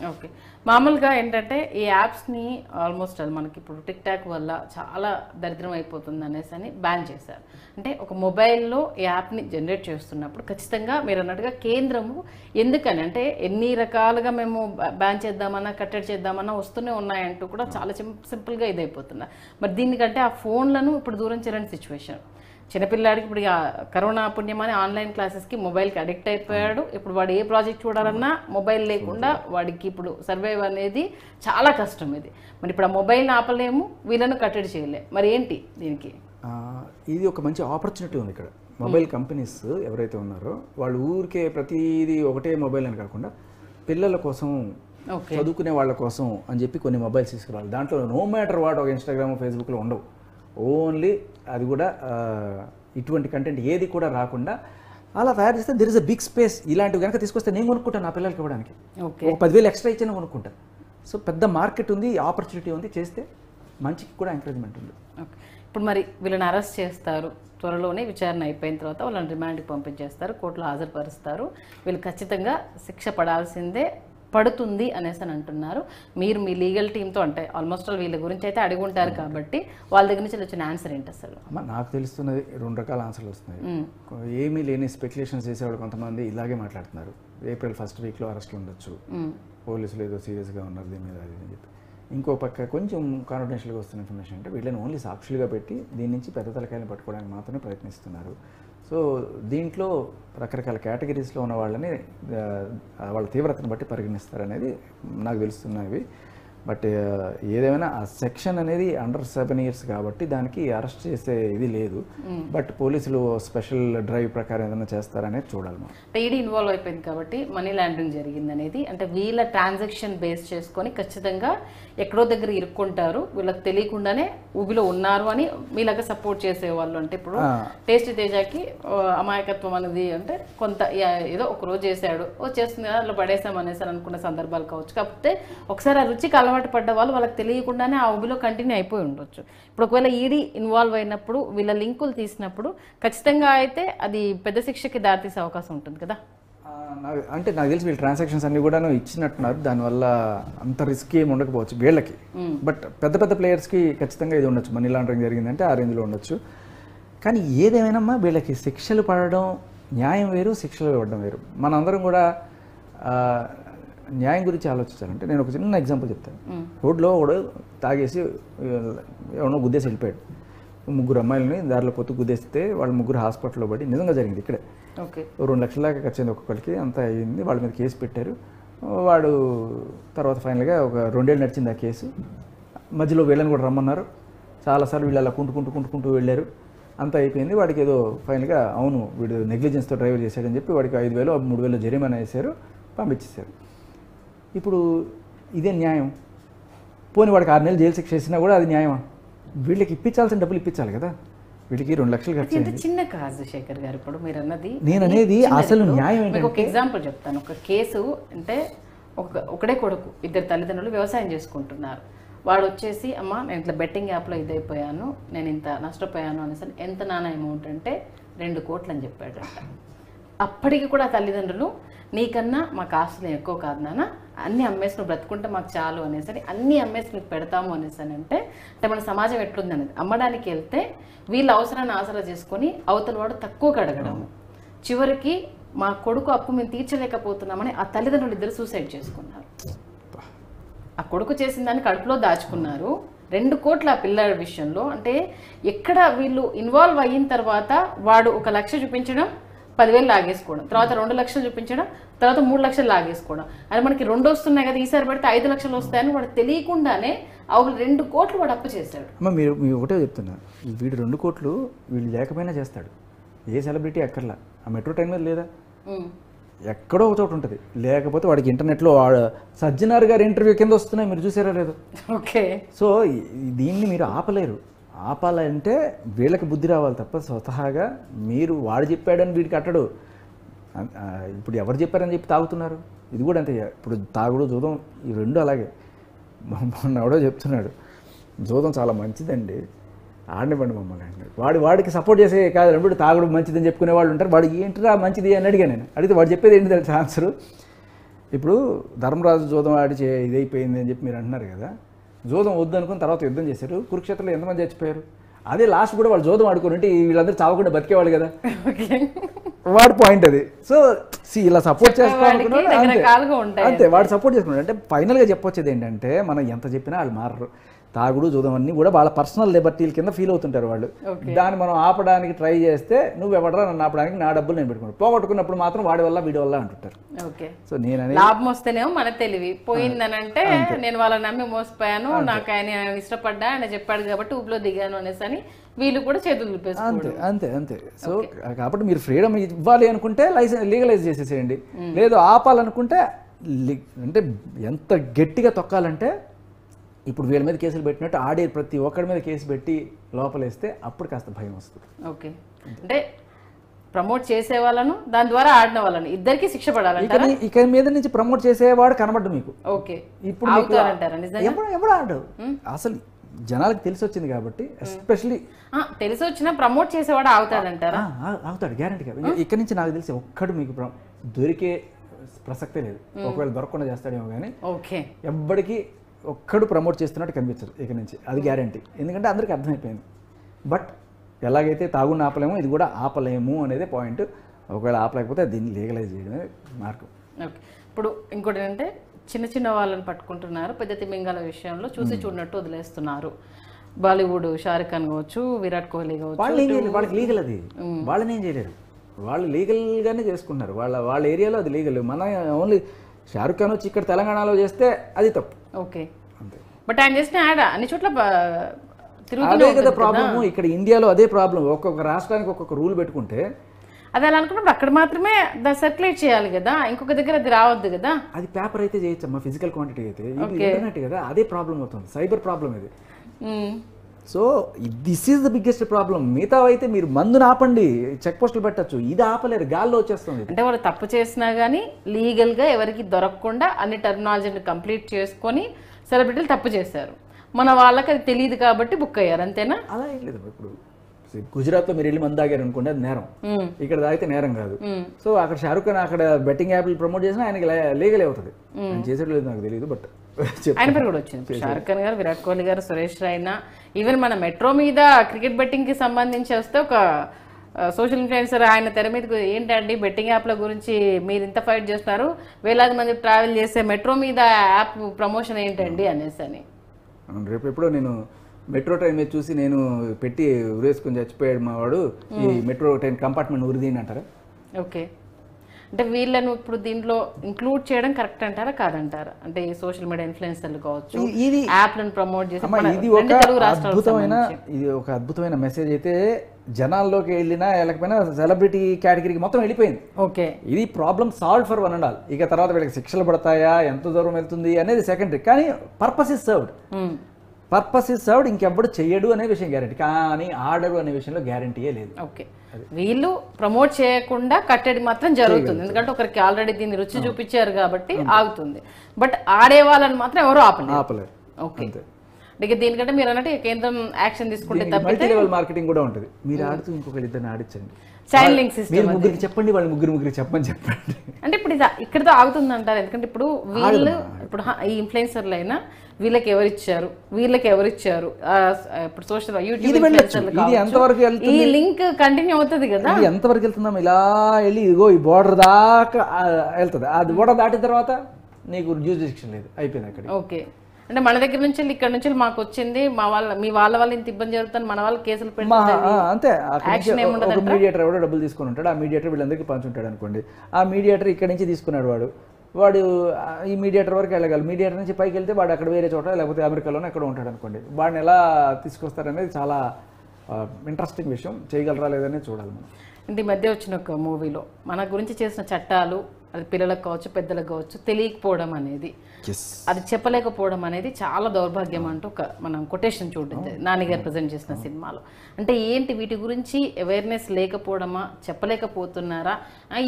ఓకే, మామూలుగా ఏంటంటే ఈ యాప్స్ని ఆల్మోస్ట్ అది మనకి ఇప్పుడు టిక్ టాక్ వల్ల చాలా దరిద్రం అయిపోతుంది అనేసి అని బ్యాన్ చేశారు. అంటే ఒక మొబైల్లో ఈ యాప్ని జనరేట్ చేస్తున్నప్పుడు ఖచ్చితంగా మీరు అన్నట్టుగా కేంద్రము ఎందుకని అంటే ఎన్ని రకాలుగా మేము బ్యాన్ చేద్దామన్నా కట్టడి చేద్దామన్నా వస్తూనే ఉన్నాయంటూ కూడా చాలా సింపుల్గా ఇదైపోతున్నారు. మరి దీనికంటే ఆ ఫోన్లను ఇప్పుడు దూరం చేయలేని సిచ్యువేషన్. చిన్నపిల్లాడికి ఇప్పుడు కరోనా పుణ్యమని ఆన్లైన్ క్లాసెస్కి మొబైల్కి అడిక్ట్ అయిపోయాడు. ఇప్పుడు వాడు ఏ ప్రాజెక్ట్ చూడాలన్నా మొబైల్ లేకుండా వాడికి ఇప్పుడు సర్వైవ్ అనేది చాలా కష్టం. ఇది మరి ఇప్పుడు ఆ మొబైల్ని ఆపలేము, వీళ్ళను కట్టడి చేయలేము. మరి ఏంటి దీనికి? ఇది ఒక మంచి ఆపర్చునిటీ ఉంది ఇక్కడ. మొబైల్ కంపెనీస్ ఎవరైతే ఉన్నారో వాళ్ళు ఊరికే ప్రతిదీ ఒకటే మొబైల్ అని కాకుండా పిల్లల కోసం, చదువుకునే వాళ్ళ కోసం అని చెప్పి కొన్ని మొబైల్స్ తీసుకురావాలి. దాంట్లో నో మ్యాటర్ వాట్ ఒక ఇన్స్టాగ్రామ్, ఫేస్బుక్లో ఉండవు. ఓన్లీ అది కూడా ఇటువంటి కంటెంట్ ఏది కూడా రాకుండా అలా తయారు చేస్తే there is a big space. ఇలాంటివి కనుక తీసుకొస్తే నేను కొనుక్కుంటాను నా పిల్లలకి ఇవ్వడానికి, ఒక 10,000 ఎక్స్ట్రా ఇచ్చినా కొనుక్కుంటాను. సో పెద్ద మార్కెట్ ఉంది, ఆపర్చునిటీ ఉంది, చేస్తే మంచికి కూడా ఎంకరేజ్మెంట్ ఉంది. ఓకే, ఇప్పుడు మరి వీళ్ళని అరెస్ట్ చేస్తారు, త్వరలోనే విచారణ అయిపోయిన తర్వాత వాళ్ళని రిమాండ్కి పంపించేస్తారు, కోర్టులో హాజరుపరుస్తారు. వీళ్ళు ఖచ్చితంగా శిక్ష పడాల్సిందే, పడుతుంది అనేసి అని అంటున్నారు. మీరు మీ లీగల్ టీంతో అంటే ఆల్మోస్ట్ ఆల్ వీళ్ళ గురించి అయితే అడిగి ఉంటారు కాబట్టి వాళ్ళ దగ్గర నుంచి వచ్చిన ఆన్సర్ ఏంటి అసలు? నాకు తెలుస్తున్నది 2 రకాల ఆన్సర్లు వస్తున్నాయి. ఏమీ లేని స్పెక్యులేషన్స్ చేసేవాళ్ళు కొంతమంది ఇలాగే మాట్లాడుతున్నారు. ఏప్రిల్ 1st వీక్లో అరెస్ట్లు ఉండొచ్చు, పోలీసులు ఏదో సీరియస్గా ఉన్నారు దీని మీద అది అని చెప్పి. ఇంకో పక్క కొంచెం కాన్ఫిడెన్షియల్గా వస్తున్న ఇన్ఫర్మేషన్ అంటే వీళ్ళని ఓన్లీ సాక్షులుగా పెట్టి దీని నుంచి పెద్ద తలకాయలను పట్టుకోవడానికి మాత్రమే ప్రయత్నిస్తున్నారు. సో దీంట్లో రకరకాల కేటగిరీస్లో ఉన్న వాళ్ళని వాళ్ళ తీవ్రతను బట్టి పరిగణిస్తారనేది నాకు తెలుస్తున్నవి. బట్ ఏదేమైనా ఆ సెక్షన్ అనేది అండర్ 7 years కాబట్టి దానికి అరెస్ట్ చేసే ఇది లేదు. బట్ పోలీసులు స్పెషల్ డ్రైవ్ ప్రకారం ఏదైనా చేస్తారనేది చూడాలి. ఈడీ ఇన్వాల్వ్ అయిపోయింది కాబట్టి మనీ లాండరింగ్ జరిగింది అనేది అంటే వీళ్ళ ట్రాన్సాక్షన్ బేస్ చేసుకొని ఖచ్చితంగా ఎక్కడో దగ్గర ఇరుక్కుంటారు, వీళ్ళకి తెలియకుండానే ఊబిలో ఉన్నారు అని మీలాగా సపోర్ట్ చేసేవాళ్ళు. అంటే ఇప్పుడు టేస్టీ తేజాకి అమాయకత్వం అనేది అంటే కొంత ఏదో ఒక రోజు చేశాడు, చేస్తుంది కదా అట్లా పడేసాం అనేసి అనుకున్న సందర్భాలు కావచ్చు. కాకపోతే ఒకసారి ఆ రుచికి అలవాటు పడ్డ వాళ్ళు వాళ్ళకి తెలియకుండానే ఆ ఊబిలో కంటిన్యూ అయిపోయి ఉండొచ్చు. ఇప్పుడు ఒకవేళ ఈడీ ఇన్వాల్వ్ అయినప్పుడు వీళ్ళ లింకులు తీసినప్పుడు ఖచ్చితంగా అయితే అది పెద్ద శిక్షకి దారితీసే అవకాశం ఉంటుంది కదా. అంటే నాకు తెలిసి వీళ్ళు ట్రాన్సాక్షన్స్ అన్ని కూడా ఇచ్చినట్టున్నారు, దానివల్ల అంత రిస్క్ ఏమి ఉండకపోవచ్చు వీళ్ళకి. బట్ పెద్ద పెద్ద ప్లేయర్స్కి ఖచ్చితంగా ఇది ఉండొచ్చు, మనీ లాండరింగ్ జరిగిందంటే ఆ రేంజ్లో ఉండొచ్చు. కానీ ఏదేమైనా వీళ్ళకి శిక్షలు పడడం న్యాయం వేరు, శిక్షలు ఇవ్వడం వేరు. మనందరం కూడా న్యాయం గురించి ఆలోచించాలంటే నేను ఒక చిన్న ఎగ్జాంపుల్ చెప్తాను. రోడ్లో ఒకడు తాగేసి ఎవడో గుద్దేసి వెళ్ళిపోయాడు. ముగ్గురు అమ్మాయిలని దారిలో పొత్తు కుదేస్తే వాళ్ళ ముగ్గురు హాస్పిటల్లో పడి నిజంగా జరిగింది ఇక్కడే. ఓకే. 2 లక్షల దాకా ఖర్చు అయింది ఒక్కొక్కరికి, అంతా అయ్యింది. వాళ్ళ మీద కేసు పెట్టారు. వాడు తర్వాత ఫైనల్గా ఒక 2 ఏళ్ళు నడిచింది ఆ కేసు. మధ్యలో వీళ్ళని కూడా రమ్మన్నారు. చాలాసార్లు వీళ్ళు అలా కుంటుకుంటూ వెళ్ళారు. అంతా అయిపోయింది. వాడికి ఏదో ఫైనల్గా అవును వీడు నెగ్లిజెన్స్తో డ్రైవర్ చేశాడని చెప్పి వాడికి 5,000 3,000 జరిమానా వేశారు, పంపించేశారు. ఇప్పుడు ఇదే న్యాయం? పోనీ వాడికి 6 నెలలు జైలు శిక్ష వేసినా కూడా అది న్యాయమా? వీళ్ళకి ఇప్పించాల్సిన డబ్బులు ఇప్పించాలి కదా. వీళ్ళకి 2 లక్షలు ఖర్చు ఎంత చిన్న కాదు శేఖర్ గారు. ఇప్పుడు మీరు అన్నది నేను అనేది అసలు న్యాయం మీకు ఒక ఎగ్జాంపుల్ చెప్తాను. ఒక కేసు అంటే ఒకడే కొడుకు, 2 తల్లిదండ్రులు వ్యవసాయం చేసుకుంటున్నారు. వాడు వచ్చేసి అమ్మ నేను ఇట్లా బెట్టింగ్ యాప్లో ఇదైపోయాను, నేను ఇంత నష్టపోయాను అనేసి ఎంత నాన్న అమౌంట్ అంటే 2 కోట్లు అని చెప్పాడట. అప్పటికి కూడా తల్లిదండ్రులు నీకన్నా మాకు ఆస్తులు ఎక్కువ కాదు నాన్న, అన్ని అమ్మేసి నువ్వు బ్రతుకుంటే మాకు చాలు అనేసరి అన్ని అమ్మేసి నీకు పెడతాము అనేసి అంటే మన సమాజం ఎట్లుంది అనేది. అమ్మడానికి వెళ్తే వీళ్ళ అవసరాన్ని ఆసరా చేసుకొని అవతల వాడు తక్కువగా అడగడము, చివరికి మా కొడుకు అప్పు మేము తీర్చలేకపోతున్నామని ఆ తల్లిదండ్రులు 2 సూసైడ్ చేసుకున్నారు. ఆ కొడుకు చేసిన దాన్ని కడుపులో దాచుకున్నారు. 2 కోట్ల ఆ పిల్లల విషయంలో. అంటే ఎక్కడ వీళ్ళు ఇన్వాల్వ్ అయిన తర్వాత వాడు 1 లక్ష చూపించడం, 10,000 లాగేసుకోవడం, తర్వాత 2 లక్షలు చూపించడం, తర్వాత 3 లక్షలు లాగేసుకోవడం. అది మనకి 2 వస్తున్నాయి కదా, ఈసారి పడితే 5 లక్షలు వస్తాయని వాడు తెలియకుండానే 2 కోట్లు వాడు అప్పు చేశాడు. అమ్మ మీరు ఒకటే చెప్తున్నా, వీడు 2 కోట్లు వీళ్ళు లేకపోయినా చేస్తాడు. ఏ సెలబ్రిటీ అక్కర్లా. ఆ మెట్రో ట్రైన్ మీద లేదా, ఎక్కడో ఒక చోట ఉంటుంది. లేకపోతే వాడికి ఇంటర్నెట్లో సజ్జనార్ గారి ఇంటర్వ్యూ కింద వస్తున్నాయి, మీరు చూసారా లేదు? ఓకే. సో దీన్ని మీరు ఆపలేరు. ఆపాలంటే వీళ్ళకి బుద్ధి రావాలి తప్ప స్వతహాగా మీరు వాడు చెప్పాడని వీడికి అట్టడు. ఇప్పుడు ఎవరు చెప్పారని చెప్పి తాగుతున్నారు. ఇది కూడా అంతే. ఇప్పుడు తాగుడు జూదం ఈ 2 అలాగే. మొన్న ఎవడో చెప్తున్నాడు జూదం చాలా మంచిదండి, ఆడనివ్వండి మమ్మల్ని అండి. వాడికి సపోర్ట్ చేసే కాదు, ఇప్పుడు తాగుడు మంచిదని చెప్పుకునే వాళ్ళు ఉంటారు. వాడు ఏంటిరా మంచిది అని అడిగా నేను. అడిగితే వాడు చెప్పేది ఏంటి తెలుసు ఆన్సరు? ఇప్పుడు ధర్మరాజు జూదం ఆడి ఇదైపోయింది అని చెప్పి మీరు అంటున్నారు కదా. జూదం వద్దు అనుకుని తర్వాత యుద్ధం చేశారు. కురుక్షేత్రంలో ఎంతమంది చచ్చిపోయారు? అదే లాస్ట్ కూడా వాళ్ళు జూదం ఆడుకుని ఉంటే వీళ్ళందరూ చావకుండా బతికేవాళ్ళు కదా. వాడి పాయింట్ అది. సో ఇలా సపోర్ట్ చేసుకోవాలనుకున్నాడు అంతే. వాడు సపోర్ట్ చేసుకున్నాడు అంటే ఫైనల్గా చెప్పొచ్చేది ఏంటంటే మనం ఎంత చెప్పినా వాళ్ళు మారరు. తాగుడు జూదం అన్నీ కూడా వాళ్ళ పర్సనల్ లిబర్టీల కింద ఫీల్ అవుతుంటారు వాళ్ళు. దాన్ని మనం ఆపడానికి ట్రై చేస్తే నువ్వు ఎవడరా నన్ను ఆపడానికి, నా డబ్బులు నేను పెట్టుకున్నాను, పోగొట్టుకున్నప్పుడు మాత్రం వాడి వల్ల వీడి వల్ల అంటుంటారు. సో నేను లాభం వస్తేనేమో మన తెలివి పోయిందనంటే నేను వాళ్ళని నమ్మి మోసపోయాను, నాకు ఆయన ఇష్టపడ్డా ఆయన చెప్పాడు కాబట్టి ఊపిలో దిగాను అనేసి అని వీళ్ళు కూడా చేతులు అంతే అంతే అంతే. సో కాబట్టి మీరు ఫ్రీడమ్ ఇవ్వాలి అనుకుంటే లీగలైజ్ చేసేసేయండి. లేదు ఆపాలనుకుంటే అంటే ఎంత గట్టిగా తొక్కాలంటే ఇప్పుడు వీళ్ళ మీద కేసులు పెట్టినట్టు ఆడే ప్రతి ఒక్కడి మీద కేసు పెట్టి లోపలేస్తే అప్పుడు కాస్త భయం వస్తుంది. ఓకే. అంటే ప్రమోట్ చేసే వాళ్ళను దాని ద్వారా ఆడిన వాళ్ళని ఇద్దరికి శిక్ష పడాలంటారా? ఇక మీద నుంచి ప్రమోట్ చేసేవాడు కనబడ్డు మీకు. ఓకే. ఇప్పుడు ఎప్పుడు ఆడు అసలు జనాలకు తెలిసి వచ్చింది కాబట్టి ఎస్పెషల్లీ తెలిసి వచ్చినా ప్రమోట్ చేసేవాడు ఆగుతాడంటారా? ఆగుతాడు గ్యారంటీగా. ఇక్కడ నుంచి నాకు తెలిసి ఒక్కడు మీకు దొరికే ప్రసక్తే లేదు. ఒకవేళ దొరకకుండా చేస్తాడేమో కానీ ఎవ్వడికి ఒక్కడు ప్రమోట్ చేస్తున్నట్టు కనిపించదు ఇక నుంచి, అది గ్యారంటీ. ఎందుకంటే అందరికీ అర్థమైపోయింది. బట్ ఎలాగైతే తాగుని ఆపలేమో ఇది కూడా ఆపలేము అనేది పాయింట్. ఒకవేళ ఆపలేకపోతే దీన్ని లీగలైజ్ చేయడమే మార్గం. ఓకే. ఇప్పుడు ఇంకోటి ఏంటంటే చిన్న చిన్న వాళ్ళని పట్టుకుంటున్నారు, పెద్ద తిమింగాల విషయంలో చూసి చూడనట్టు వదిలేస్తున్నారు. బాలీవుడ్ షారుఖ్ ఖాన్ కావచ్చు, విరాట్ కోహ్లీ కావచ్చు, వాళ్ళకి లీగల్ అది, వాళ్ళని ఏం చేయలేరు. వాళ్ళు లీగల్గానే చేసుకుంటున్నారు. వాళ్ళ ఏరియాలో అది లీగల్. మన ఓన్లీ షారుఖ్ ఖాన్ వచ్చి ఇక్కడ తెలంగాణలో చేస్తే అది తప్పు. ఓకే. బట్ ఆయన చేసిన యాడ్ అన్ని చోట్ల అదే కదా ప్రాబ్లము. ఇక్కడ ఇండియాలో అదే ప్రాబ్లం. ఒక్కొక్క రాష్ట్రానికి ఒక్కొక్క రూల్ పెట్టుకుంటే అది అలా అనుకున్నప్పుడు అక్కడ మాత్రమే సర్క్యులేట్ చేయాలి కదా, ఇంకొక దగ్గర అది రావద్దు కదా. అది పేపర్ అయితే చేయొచ్చమ్మా, ఫిజికల్ క్వాంటిటీ అయితే. ఇంటర్నెట్ కదా, అదే ప్రాబ్లం అవుతుంది, సైబర్ ప్రాబ్లం ఇది. So this is the biggest problem. మిగతా అయితే మీరు మందుని ఆపండి, చెక్ పోస్టులు పెట్టచ్చు, ఇది ఆపలేరు, గాల్లో వచ్చేస్తుంది. అంటే వాళ్ళు తప్పు చేసినా కానీ లీగల్గా ఎవరికి దొరకకుండా అన్ని టెర్మినాలజీని కంప్లీట్ చేసుకొని సెలబ్రిటీలు తప్పు చేశారు. మన వాళ్ళకి అది తెలియదు కాబట్టి బుక్ అయ్యారు, అంతేనా? అలా ఏం లేదు. ఇప్పుడు గుజరాత్లో మీరు వెళ్ళి మందు తాగారు అనుకోండి, అది నేరం. ఇక్కడ తాగితే నేరం కాదు. సో అక్కడ షారుఖ్ ఖాన్ అక్కడ బెట్టింగ్ యాప్లు ప్రమోట్ చేసినా ఆయనకి లీగల్ అవుతుంది. ఆయన చేసేది లేదు నాకు తెలియదు, బట్ ఆయన పేరు కూడా వచ్చింది. షారుఖ్ ఖాన్ గారు, విరాట్ కోహ్లీ గారు, సురేష్ రైనా, ఈవెన్ మన మెట్రో మీద క్రికెట్ బెట్టింగ్ కి సంబంధించి వస్తే ఒక సోషల్ ఇన్ఫ్లుయెన్సర్ ఆయన తెర మీదకి ఏంటండి బెట్టింగ్ యాప్ల గురించి మీరు ఇంత ఫైట్ చేస్తున్నారు, వేలాది మంది ట్రావెల్ చేసే మెట్రో మీద యాప్ ప్రమోషన్ ఏంటండి అనేసి అని. రేపు ఎప్పుడో నేను మెట్రో ట్రైన్ మీద చూసి నేను పెట్టి ఉరేసుకుని చచ్చిపోయాడు మా వాడు, ఈ మెట్రో ట్రైన్ కంపార్ట్మెంట్ ఉరిదీని అంటారా? ఓకే, అంటే వీళ్ళను ఇప్పుడు దీంట్లో ఇంక్లూడ్ చేయడం కరెక్ట్ అంటారా కాదంటారా? అంటే ఈ సోషల్ మీడియా ఇన్ఫ్లుయెన్సర్లు కావచ్చు, ఇది యాప్లను ప్రమోట్ చేసి ఇది ఒక అద్భుతమైన మెసేజ్ అయితే జనాల్లోకి వెళ్ళినా వెళ్ళకపోయినా సెలబ్రిటీ కేటగిరీకి మొత్తం వెళ్ళిపోయింది. ఓకే, ఇది problem solve for one and all. ఇక తర్వాత వీళ్ళకి శిక్షలు పడతాయా, ఎంత దూరం వెళ్తుంది అనేది సెకండరీ, కానీ పర్పస్ ఇస్ సర్వ్డ్. ఇంకెప్పుడు చెయ్యడు అనే విషయం గ్యారంటీ, కానీ ఆడరు అనే విషయంలో గ్యారంటీయే లేదు. ఓకే, వీళ్ళు ప్రమోట్ చేయకుండా కట్టడి మాత్రం జరుగుతుంది, ఎందుకంటే ఒకరికి ఆల్రెడీ దీన్ని రుచి చూపించారు కాబట్టి ఆగుతుంది. బట్ ఆడే వాళ్ళని మాత్రం ఎవరు ఆపలేరు. ఓకే, ఇక దీనికంటే మీరు అన్నట్టు కేంద్రం యాక్షన్ తీసుకుంటే మల్టీ లెవెల్ మార్కెటింగ్ కూడా ఉంటుంది. మీరు ఆడుతూ ఇంకొకరు ఇద్దరిని ఆడించండి, చైల్డ్ లింక్ సిస్టమ్ ముగ్గురికి చెప్పండి, వాళ్ళు ముగ్గురికి చెప్పండి. అంటే ఇప్పుడు ఇది ఇక్కడతో ఆగుతుంది అంటారు, ఎందుకంటే ఇప్పుడు వీళ్ళు ఇప్పుడు ఈ ఇన్ఫ్లుయెన్సర్లు అయినా వీళ్ళకి ఎవరిచ్చారు ఇప్పుడు సోషల్ యూట్యూబ్ ఈ లింక్ కంటిన్యూ అవుతుంది కదా, ఇది ఎంతవరకు వెళ్తుందాం? ఇలా వెళ్ళి ఇగో ఈ బోర్డర్ దాకా వెళ్తుంది. అది బోర్డర్ దాటిన తర్వాత నీకు జ్యూరిడిక్షన్ లేదు, అయిపోయింది అక్కడ. ఓకే, అంటే మన దగ్గర నుంచి ఇక్కడ నుంచి మాకు వచ్చింది, మీ వాళ్ళ ఇంత ఇబ్బంది జరుగుతుంది, మన వాళ్ళు కేసులు పెడతారు అంతే. మీడియేటర్ కూడా డబ్బులు తీసుకుని ఉంటాడు, ఆ మీడియేటర్ వీళ్ళందరికీ పంచుంటాడు అనుకోండి. ఆ మీడియేటర్ ఇక్కడ నుంచి తీసుకున్నాడు, వాడు ఈ మీడియేటర్ వరకు వెళ్ళగలరు. మీడియేటర్ నుంచి పైకి వెళ్తే వాడు అక్కడ వేరే చోట లేకపోతే అమెరికాలోనే ఎక్కడ ఉంటాడు అనుకోండి. వాడిని ఎలా తీసుకొస్తారనేది చాలా ఇంట్రెస్టింగ్ విషయం. చేయగలరా లేదనే చూడాలి మనం. అంటే ఈ మధ్య వచ్చిన ఒక మూవీలో మన గురించి చేసిన చట్టాలు, అది పిల్లలకు కావచ్చు పెద్దలకు కావచ్చు, తెలియకపోవడం అనేది, అది చెప్పలేకపోవడం అనేది చాలా దౌర్భాగ్యం అంటూ మనం కొటేషన్ చూడడం నాన్నగారు ప్రజెంట్ చేసిన సినిమాలో. అంటే ఏంటి వీటి గురించి అవేర్నెస్ లేకపోవడమా, చెప్పలేకపోతున్నారా,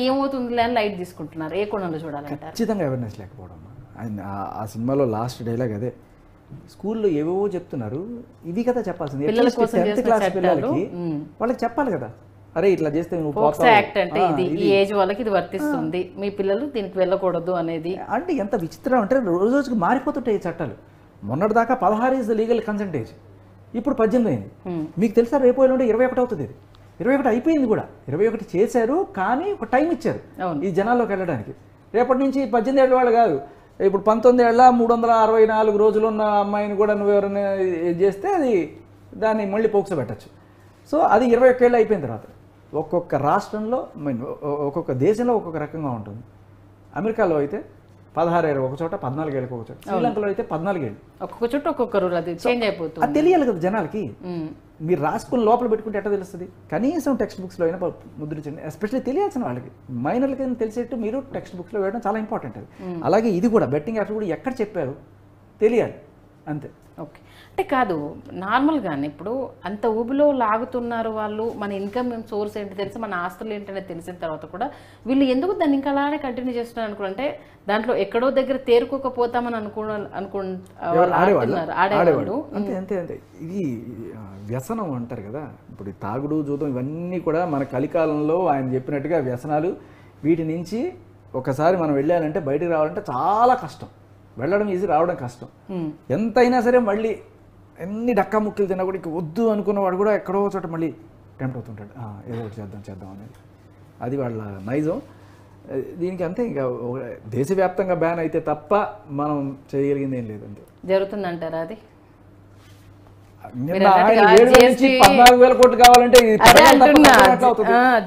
ఏమవుతుందిలే అని లైట్ తీసుకుంటున్నారు? ఏ కోణంలో చూడాలంటారు? ఖచ్చితంగా అవేర్నెస్ లేకపోవడం. ఆ సినిమాలో లాస్ట్ డైలాగ్ అదే, స్కూల్లో ఏవేవో చెప్తున్నారు, ఇవి కదా చెప్పాల్సింది. 10th క్లాస్ పిల్లలకి వాళ్ళకి చెప్పాలి కదా, అరే ఇట్లా చేస్తే పోక్సో యాక్ట్ అంటే ఇది ఈ ఏజ్ వాళ్ళకి ఇది వర్తిస్తుంది, మీ పిల్లలు దీనికి వెళ్ళకూడదు అనేది. అంటే ఎంత విచిత్రం అంటే రోజు రోజుకి మారిపోతుంటాయి ఈ చట్టాలు. మొన్నటి దాకా 16 is the legal consent age, ఇప్పుడు 18 అయింది. మీకు తెలుసా రేపు ఉంటే 21 అవుతుంది. ఇది 21 అయిపోయింది కూడా. 21 చేశారు, కానీ ఒక టైం ఇచ్చారు ఈ జనాల్లోకి వెళ్ళడానికి. రేపటి నుంచి 18 ఏళ్ళ వాళ్ళు కాదు, ఇప్పుడు 19 ఏళ్ళ 364 రోజులు ఉన్న అమ్మాయిని కూడా నువ్వు ఎవరైనా చేస్తే అది దాన్ని మళ్ళీ పోక్సో పెట్టచ్చు. సో అది 21 ఏళ్ళు అయిపోయిన తర్వాత ఒక్కొక్క రాష్ట్రంలో ఒక్కొక్క దేశంలో ఒక్కొక్క రకంగా ఉంటుంది. అమెరికాలో అయితే 16 ఏళ్ళు ఒక చోట, 14 ఏళ్ళకి ఒక చోట. శ్రీలంకలో అయితే 14 ఏళ్ళు, ఒక్కొక్క చోట ఒక్కొక్క రూల్, అది చేంజ్ అయిపోతుంది. అది తెలియాలి కదా జనాలకి. మీరు రాసుకుని లోపల పెట్టుకుంటే ఎట్లా తెలుస్తుంది? కనీసం టెక్స్ట్ బుక్స్లో అయినా ముద్రించండి. ఎస్పెషల్లీ తెలియాల్సిన వాళ్ళకి, మైనర్లకి తెలిసేట్టు మీరు టెక్స్ట్ బుక్స్లో వేయడం చాలా ఇంపార్టెంట్. అది అలాగే ఇది కూడా బెట్టింగ్ యాప్స్ కూడా ఎక్కడ చెప్పారు తెలియాలి, అంతే. ఓకే, అంటే కాదు నార్మల్గానే ఇప్పుడు అంత ఊబిలో లాగుతున్నారు వాళ్ళు, మన ఇన్కమ్ సోర్స్ ఏంటి తెలుసు, మన ఆస్తులు ఏంటనేది తెలిసిన తర్వాత కూడా వీళ్ళు ఎందుకు దాన్ని ఇంకా అలానే కంటిన్యూ చేస్తున్నారు అనుకుంటే, దాంట్లో ఎక్కడో దగ్గర తేరుకోకపోతామని ఆడేవాళ్ళు. అంతే అంతే అంతే. ఇది వ్యసనం అంటారు కదా, ఇప్పుడు తాగుడు జూదం ఇవన్నీ కూడా మన కలికాలంలో ఆయన చెప్పినట్టుగా వ్యసనాలు. వీటి నుంచి ఒకసారి మనం వెళ్ళాలంటే బయటికి రావాలంటే చాలా కష్టం. వెళ్ళడం ఈజీ, రావడం కష్టం. ఎంతైనా సరే మళ్ళీ ఎన్ని డక్కా ముక్కలు తిన్నా కూడా ఇంక వద్దు అనుకున్నవాడు కూడా ఎక్కడో చోట మళ్ళీ టెంప్ట్ అవుతుంటాడు, ఏదో ఒకటి చేద్దాం అనేది. అది వాళ్ళ నైజం. దీనికి అంతే, ఇంకా దేశవ్యాప్తంగా బ్యాన్ అయితే తప్ప మనం చేయగలిగింది ఏం లేదు. అంతే జరుగుతుందంటారా? అది 14,000 కోట్లు కావాలంటే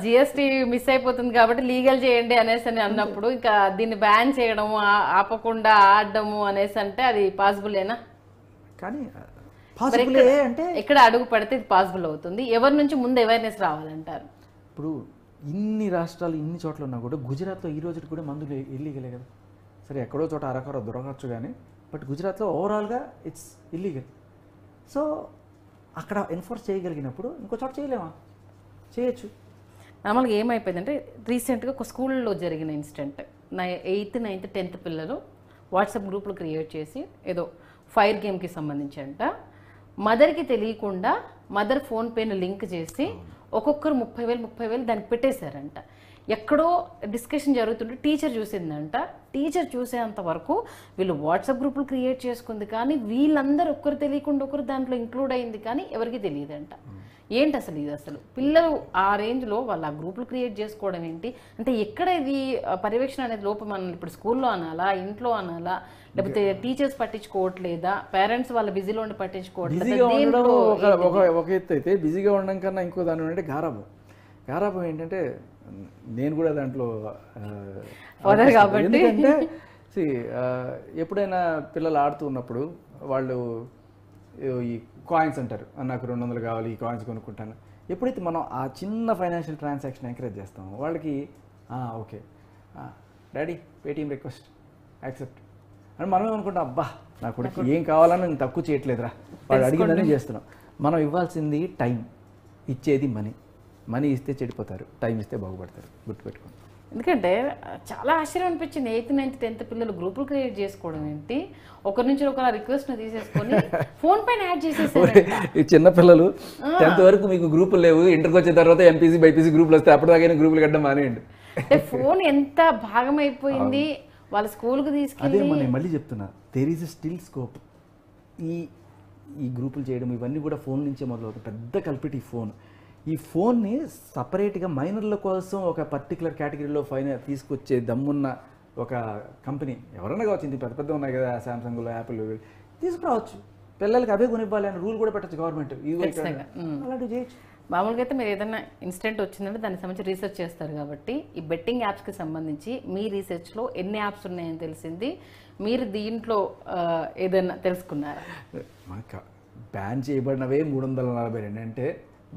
జిఎస్టీ మిస్ అయిపోతుంది కాబట్టి లీగల్ చేయండి అనేసి అని అన్నప్పుడు ఇంకా దీన్ని బ్యాన్ చేయడము, ఆపకుండా ఆడము అనేసి అంటే అది పాసిబులేనా? కానీ అంటే ఎక్కడ అడుగు పడితే ఇది పాసిబుల్ అవుతుంది? ఎవరి నుంచి ముందు అవేర్నెస్ రావాలంటారు? ఇప్పుడు ఇన్ని రాష్ట్రాలు ఇన్ని చోట్ల ఉన్నా కూడా గుజరాత్లో ఈ రోజుకి కూడా మందులు ఇల్లీగలే కదా. సరే ఎక్కడో చోట అరకొర దొరకచ్చు కానీ, బట్ గుజరాత్లో ఓవరాల్గా ఇట్స్ ఇల్లీగల్. సో అక్కడ ఎన్ఫోర్స్ చేయగలిగినప్పుడు ఇంకో చోట చేయలేమా? చేయొచ్చు. నార్మల్గా ఏమైపోయిందంటే రీసెంట్గా ఒక స్కూల్లో జరిగిన ఇన్సిడెంట్, 8th, 9th, 10th పిల్లలు వాట్సాప్ గ్రూపులు క్రియేట్ చేసి ఏదో ఫైర్ గేమ్కి సంబంధించి అంట మదర్కి తెలియకుండా మదర్ ఫోన్పేని లింక్ చేసి ఒక్కొక్కరు 30,000 దానికి పెట్టేశారంట. ఎక్కడో డిస్కషన్ జరుగుతుంటే టీచర్ చూసిందంట. టీచర్ చూసేంత వరకు వీళ్ళు వాట్సాప్ గ్రూపులు క్రియేట్ చేసుకుంది, కానీ వీళ్ళందరూ ఒక్కరు తెలియకుండా ఒకరు దాంట్లో ఇంక్లూడ్ అయింది, కానీ ఎవరికి తెలియదంట. ఏంటి అసలు ఇది? అసలు పిల్లలు ఆ రేంజ్లో వాళ్ళు ఆ గ్రూపులు క్రియేట్ చేసుకోవడం ఏంటి? అంటే ఎక్కడ ఇది పర్యవేక్షణ అనేది లోపం అనాలి? ఇప్పుడు స్కూల్లో అనాలా, ఇంట్లో అనాలా, లేకపోతే టీచర్స్ పట్టించుకోవట్లేదా, పేరెంట్స్ వాళ్ళ బిజీలో ఉండి బిజీగా ఉండడం పట్టించుకోవట్లేదు? ఒక ఎత్తు అయితే, బిజీగా ఉండడం కన్నా ఇంకో దాని ఏంటంటే గారాబం ఏంటంటే నేను కూడా దాంట్లో కాబట్టి ఎందుకంటే ఎప్పుడైనా పిల్లలు ఆడుతూ ఉన్నప్పుడు వాళ్ళు ఈ కాయిన్స్ అంటారు, నాకు 200 కావాలి, ఈ కాయిన్స్ కొనుక్కుంటాను. ఎప్పుడైతే మనం ఆ చిన్న ఫైనాన్షియల్ ట్రాన్సాక్షన్ ఎంకరేజ్ చేస్తామో వాళ్ళకి okay daddy Paytm request accept అని మనం ఏమనుకుంటాం, అబ్బా నా కొడుకు ఏం కావాలని నేను తక్కువ చేయట్లేదురా, వాడు అడిగిందని చేస్తున్నాం. మనం ఇవ్వాల్సింది టైం, ఇచ్చేది మనీ ఇస్తే చెడిపోతారు, టైం ఇస్తే బాగుపడతారు, గుర్తుపెట్టుకోండి. ఎందుకంటే చాలా ఆశ్చర్యం అనిపించింది, 8th, 9th, 10th పిల్లలు గ్రూపులు క్రియేట్ చేసుకోవడం ఏంటి, ఒకరి నుంచి ఒకరు రిక్వెస్ట్ తీసేసుకొని ఫోన్ పైన యాడ్ చేసేసారు. ఈ చిన్న పిల్లలు 10th వరకు మీకు గ్రూపులు లేవు, ఇంటర్కి వచ్చిన తర్వాత ఎంపీసీ బైపీసీ గ్రూపులు వస్తే అప్పటిదాకా గ్రూపులు కట్టడం మానేయండి. అంటే ఫోన్ ఎంత భాగం అయిపోయింది వాళ్ళ స్కూల్కి తీసుకెళ్ళి. అదే నేను మళ్ళీ చెప్తున్నా, దేర్ ఈజ్ స్టిల్ స్కోప్. ఈ గ్రూపులు చేయడం ఇవన్నీ కూడా ఫోన్ నుంచే మొదలవుతుంది. పెద్ద కల్పిట్ ఈ ఫోన్ని సపరేట్గా మైనర్ల కోసం ఒక పర్టికులర్ కేటగిరీలో తీసుకొచ్చే దమ్మున్న ఒక కంపెనీ ఎవరైనా కావచ్చు, ఇంత పెద్ద ఉన్నాయి కదా, శాంసంగ్లో, యాపిల్ తీసుకురావచ్చు, పిల్లలకి అవే కొనివ్వాలి అని రూల్ కూడా పెట్టచ్చు గవర్నమెంట్. అలాంటివి చేయొచ్చు. మామూలుగా అయితే మీరు ఏదైనా ఇన్సిడెంట్ వచ్చిందంటే దానికి సంబంధించి రీసెర్చ్ చేస్తారు కాబట్టి, ఈ బెట్టింగ్ యాప్స్కి సంబంధించి మీ రీసెర్చ్లో ఎన్ని యాప్స్ ఉన్నాయని తెలిసింది, మీరు దీంట్లో ఏదైనా తెలుసుకున్నారా? బ్యాన్ చేయబడినవే 342, అంటే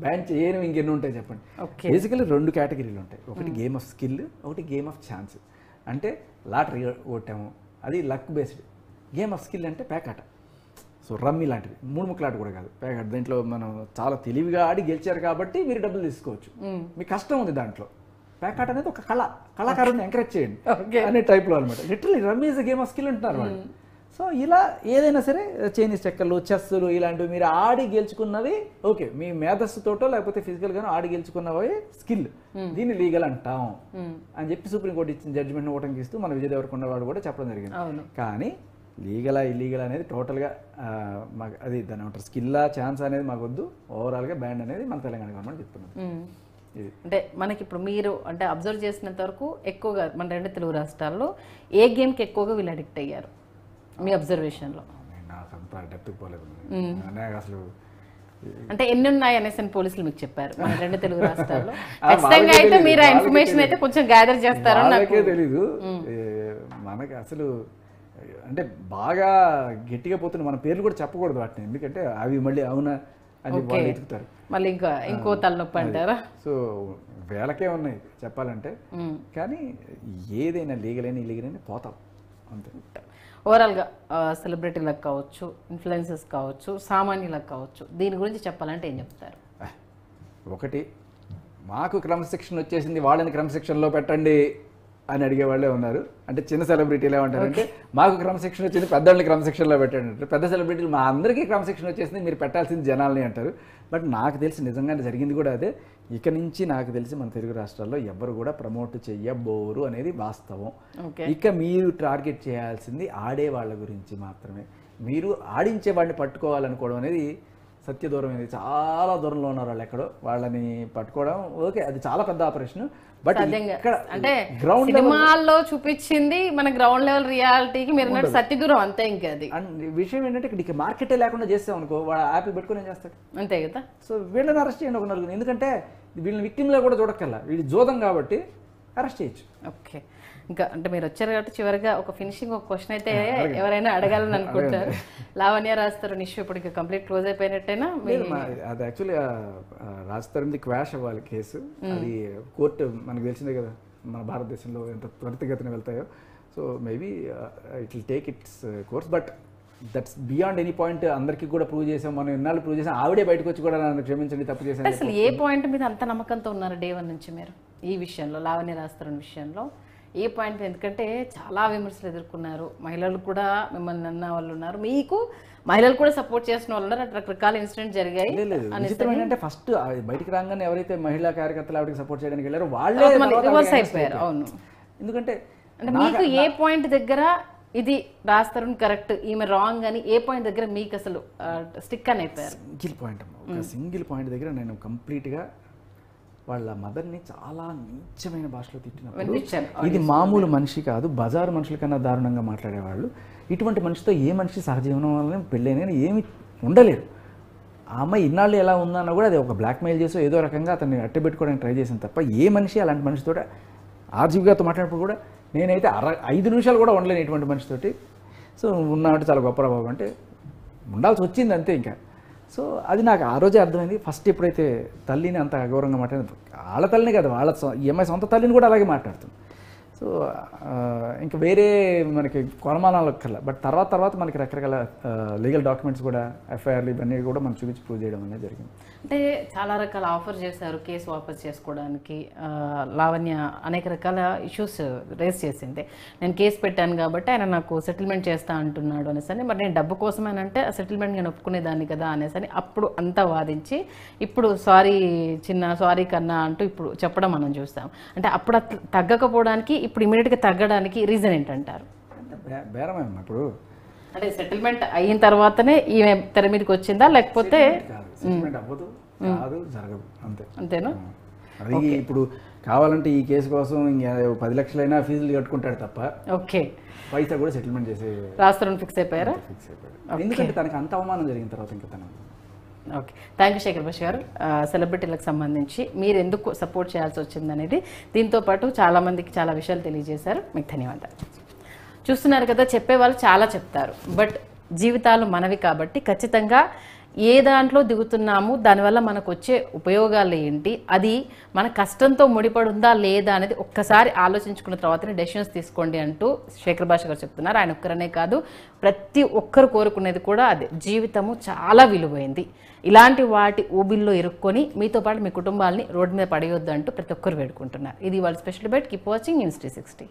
బ్యాన్ చేయని ఇంకెన్ని ఉంటాయి చెప్పండి. బేసికలీ 2 కేటగిరీలు ఉంటాయి, ఒకటి గేమ్ ఆఫ్ స్కిల్, ఒకటి గేమ్ ఆఫ్ ఛాన్స్. అంటే లాటరీ ఓటాము, అది luck based. Game of skill అంటే పేకాట, సో రమ్మీ లాంటివి, 3 ముక్కలాట కూడా కాదు, పేకాట. దీంట్లో మనం చాలా తెలివిగా ఆడి గెలిచారు కాబట్టి మీరు డబ్బులు తీసుకోవచ్చు, మీ కష్టం ఉంది దాంట్లో. పేకాట అనేది ఒక కళాకారుని ఎంకరేజ్ చేయండి అనే టైప్లో అనమాట. Literally rummy is game of skill అంటున్నారు వాళ్ళు. సో ఇలా ఏదైనా సరే చైనీస్ చెక్కర్లు, చెస్సులు ఇలాంటివి మీరు ఆడి గెలుచుకున్నవి ఓకే, మీ మేధస్సుతోటో లేకపోతే ఫిజికల్గానో ఆడి గెలుచుకున్నవి స్కిల్, దీన్ని లీగల్ అంటాం అని చెప్పి సుప్రీంకోర్టు ఇచ్చిన జడ్జిమెంట్ని ఓటంకి ఇస్తూ మన విజయ్ దేవరకొండ వాడు కూడా చెప్పడం జరిగింది. కానీ లీగలా ఇల్లీగల్ అనేది టోటల్గా మాకు అది దాని ఏమంటారు, స్కిల్లా ఛాన్స్ అనేది మాకు వద్దు, ఓవరాల్గా బ్యాండ్ అనేది మన తెలంగాణ గవర్నమెంట్ చెప్తున్నది. అంటే మనకి ఇప్పుడు మీరు అంటే అబ్జర్వ్ చేసినంత వరకు ఎక్కువగా మన 2 తెలుగు రాష్ట్రాల్లో ఏ గేమ్కి ఎక్కువగా వీళ్ళు అడిక్ట్ అయ్యారు మీ అబ్జర్వేషన్లో? నాకు అంత డెప్త్కి పోలేదు అసలు. అంటే ఎన్ని ఉన్నాయి అనేసి పోలీసులు మీకు చెప్పారు మన 2 తెలుగు రాష్ట్రాల్లో? ఖచ్చితంగా అయితే మీరు ఆ ఇన్ఫర్మేషన్ అయితే కొంచెం గ్యాదర్ చేస్తారని నాకు తెలీదు. మనకి అసలు అంటే బాగా గట్టిగా పోతున్న మన పేర్లు కూడా చెప్పకూడదు వాటిని, ఎందుకంటే అవి మళ్ళీ అవునా అని వాళ్ళు వెతుకుతారు, మళ్ళీ ఇంకో తలనొప్పి అంటారా. సో వేలకే ఉన్నాయి చెప్పాలంటే, కానీ ఏదైనా లీగల్ అయినా ఇల్లీగల్ అయినా పోతాం అంతే. ఓవరాల్గా సెలబ్రిటీలకు కావచ్చు, ఇన్ఫ్లుయెన్సర్స్ కావచ్చు, సామాన్యులకు కావచ్చు, దీని గురించి చెప్పాలంటే ఏం చెప్తారు? ఒకటి, మాకు క్రమశిక్షణ వచ్చేసింది, వాళ్ళని క్రమశిక్షణలో పెట్టండి అని అడిగే వాళ్ళే ఉన్నారు. అంటే చిన్న సెలబ్రిటీలు ఏమంటారంటే మాకు క్రమశిక్షణ వచ్చింది, పెద్దవాళ్ళని క్రమశిక్షణలో పెట్టండి అంటారు. పెద్ద సెలబ్రిటీలు మా అందరికీ క్రమశిక్షణ వచ్చేసింది, మీరు పెట్టాల్సింది జనాల్ని అంటారు. బట్ నాకు తెలిసి నిజంగానే జరిగింది కూడా అదే. ఇక నుంచి నాకు తెలిసి మన తెలుగు రాష్ట్రాల్లో ఎవ్వరు కూడా ప్రమోట్ చెయ్యబోరు అనేది వాస్తవం. ఇక మీరు టార్గెట్ చేయాల్సింది ఆడే వాళ్ళ గురించి మాత్రమే. మీరు ఆడించే వాడిని పట్టుకోవాలనుకోవడం అనేది సత్య దూరం అనేది, చాలా దూరంలో ఉన్నారు వాళ్ళు ఎక్కడో, వాళ్ళని పట్టుకోవడం ఓకే, అది చాలా పెద్ద ఆపరేషన్. బట్ అంటే సినిమాల్లో చూపించింది మన గ్రౌండ్ లెవెల్ రియాలిటీకి మీరు సత్య దూరం అంతే. ఇంకా అది విషయం ఏంటంటే ఇక్కడ మార్కెటే లేకుండా చేస్తాం అనుకో, వాడు యాపిల్ పెట్టుకుని ఏం చేస్తాడు అంతే కదా. సో వీళ్ళని అరెస్ట్ చేయండి ఒక నలుగురు, ఎందుకంటే వీళ్ళని విక్టిమ్లో కూడా చూడక్కర్లా, వీళ్ళు జోదం కాబట్టి అరెస్ట్ చేయొచ్చు. ఓకే, ఇంకా అంటే మీరు వచ్చారు కాబట్టి చివరిగా ఒక ఫినిషింగ్ ఒక క్వశ్చన్ అయితే ఎవరైనా అడగాలని అనుకుంటారు. లావణ్య రాస్తారు ఇష్యూ ఇప్పుడు ఇంకా కంప్లీట్ క్లోజ్ అయిపోయినట్టేనా? అది యాక్చువల్లీ రాజతరుణ్ది క్వాష్ అవ్వాలి కేసు, అది కోర్టు మనకు తెలిసిందే కదా మన భారతదేశంలో ఎంత త్వరితగతిన వెళ్తాయో. So maybe it will take its course, but that's beyond any point. అందరికీ కూడా ప్రూవ్ చేసాం, మనం ఎన్నాళ్ళు ప్రూవ్ చేసాం, ఆవిడే బయటకు వచ్చి కూడా నన్ను క్షమించండి తప్పు చేశాను. అసలు ఏ పాయింట్ మీద అంత నమ్మకంతో ఉన్నారు డే 1 నుంచి మీరు ఈ విషయంలో, లావణ్య రాస్తారు విషయంలో ఏ పాయింట్? ఎందుకంటే చాలా విమర్శలు ఎదుర్కొన్నారు, మహిళలు కూడా మిమ్మల్ని అన్న వాళ్ళు ఉన్నారు, మీకు మహిళలు కూడా సపోర్ట్ చేసిన వాళ్ళు ఉన్నారు, రకరకాల ఇన్సిడెంట్ జరిగాయి. అంటే ఫస్ట్ బయటికి రాగానే ఎవరైతే మహిళా కార్యకర్తలు ఆవిడకి సపోర్ట్ చేయడానికి వెళ్ళారో వాళ్ళే రివర్స్ అయిపోయారు. అవును, ఎందుకంటే అంటే మీకు ఏ పాయింట్ దగ్గర ఇది రాజ్ తరుణ్ కరెక్ట్, ఈమె రాంగ్ అని ఏ పాయింట్ దగ్గర మీకు అసలు స్టిక్ అని అయిపోయారు? సింగిల్ పాయింట్ అమ్మ, ఒక సింగిల్ పాయింట్ దగ్గర నేను కంప్లీట్గా వాళ్ళ మదర్ని చాలా నీచమైన భాషలో తిట్టినప్పుడు, ఇది మామూలు మనిషి కాదు, బజారు మనుషుల కన్నా దారుణంగా మాట్లాడేవాళ్ళు. ఇటువంటి మనిషితో ఏ మనిషి సహజీవనం వల్ల పెళ్ళైన ఏమి ఉండలేరు. ఆ అమ్మాయి ఇన్నాళ్ళు ఎలా ఉందన్నా కూడా అది ఒక బ్లాక్మెయిల్ చేసో ఏదో రకంగా అతన్ని అట్టబెట్టుకోవడానికి ట్రై చేసింది తప్ప, ఏ మనిషి అలాంటి మనిషితో ఆర్జీవి గారితో మాట్లాడినప్పుడు కూడా నేనైతే 5 నిమిషాలు కూడా ఉండలేను ఇటువంటి మనిషితోటి. సో ఉన్నామంటే చాలా గొప్ప బాబు అంటే ఉండాల్సి వచ్చింది అంతే. ఇంకా సో అది నాకు ఆ రోజే అర్థమైంది. ఫస్ట్ ఎప్పుడైతే తల్లిని అంత అగౌరవంగా మాట్లాడింది, వాళ్ళ తల్లిని కదా, వాళ్ళ ఈ అమ్మాయి సొంత తల్లిని కూడా అలాగే మాట్లాడుతుంది. సో ఇంకా వేరే మనకి కొనమానాలు కల్లా, బట్ తర్వాత మనకి రకరకాల లీగల్ డాక్యుమెంట్స్ కూడా, ఎఫ్ఐఆర్లు ఇవన్నీ కూడా మనం చూపించి ప్రూవ్ చేయడం అనేది జరిగింది. అంటే చాలా రకాల ఆఫర్ చేశారు కేసు వాపస్ చేసుకోవడానికి. లావణ్య అనేక రకాల ఇష్యూస్ రేస్ చేసింది. నేను కేసు పెట్టాను కాబట్టి ఆయన నాకు సెటిల్మెంట్ చేస్తా అంటున్నాడు అనేసి, మరి నేను డబ్బు కోసమేనంటే ఆ సెటిల్మెంట్ నేను ఒప్పుకునేదాన్ని కదా అనేసి అప్పుడు అంతా వాదించి ఇప్పుడు సారీ కన్నా అంటూ ఇప్పుడు చెప్పడం మనం చూస్తాం. అంటే అప్పుడు తగ్గకపోవడానికి ఇప్పుడు ఇమీడియట్గా తగ్గడానికి రీజన్ ఏంటంటారు? బేరమేమ్మా ఇప్పుడు, అంటే సెటిల్మెంట్ అయిన తర్వాతనే ఈమె తెర మీదకి వచ్చిందా, లేకపోతే అవ్వదు కాదు జరగదు అంతే అంతేనా? అది ఇప్పుడు కావాలంటే ఈ కేసు కోసం ఇంకా 10 లక్షలైనా ఫీజులు కట్టుకుంటాడు తప్ప ఓకే పైసా కూడా సెటిల్మెంట్ చేసే రాజ్ తరుణ్ ఫిక్స్ అయిపోయారా? ఫిక్స్ అయిపోయాడు. ఎందుకంటే తనకి అంత అవమానం జరిగిన తర్వాత ఇంకా తను. ఓకే, థ్యాంక్ యూ శేఖర్ భాష గారు. సెలబ్రిటీలకు సంబంధించి మీరు ఎందుకు సపోర్ట్ చేయాల్సి వచ్చిందనేది, దీంతోపాటు చాలామందికి చాలా విషయాలు తెలియజేశారు. మీకు ధన్యవాదాలు. చూస్తున్నారు కదా, చెప్పేవాళ్ళు చాలా చెప్తారు, బట్ జీవితాలు మనవి కాబట్టి ఖచ్చితంగా ఏ దాంట్లో దిగుతున్నాము, దానివల్ల మనకు వచ్చే ఉపయోగాలు ఏంటి, అది మన కష్టంతో ముడిపడి ఉందా లేదా అనేది ఒక్కసారి ఆలోచించుకున్న తర్వాతనే డెసిషన్స్ తీసుకోండి అంటూ శేఖర్ భాష గారు చెప్తున్నారు. ఆయన ఒక్కరనే కాదు, ప్రతి ఒక్కరు కోరుకునేది కూడా అదే. జీవితము చాలా విలువైంది. ఇలాంటి వాటి ఊబిల్లో ఇరుక్కొని మీతో పాటు మీ కుటుంబాలని రోడ్డు మీద పడేయొద్దు అంటూ ప్రతి ఒక్కరు వేడుకుంటున్నారు. ఇది వాళ్ళ special debate. Keep watching news 360.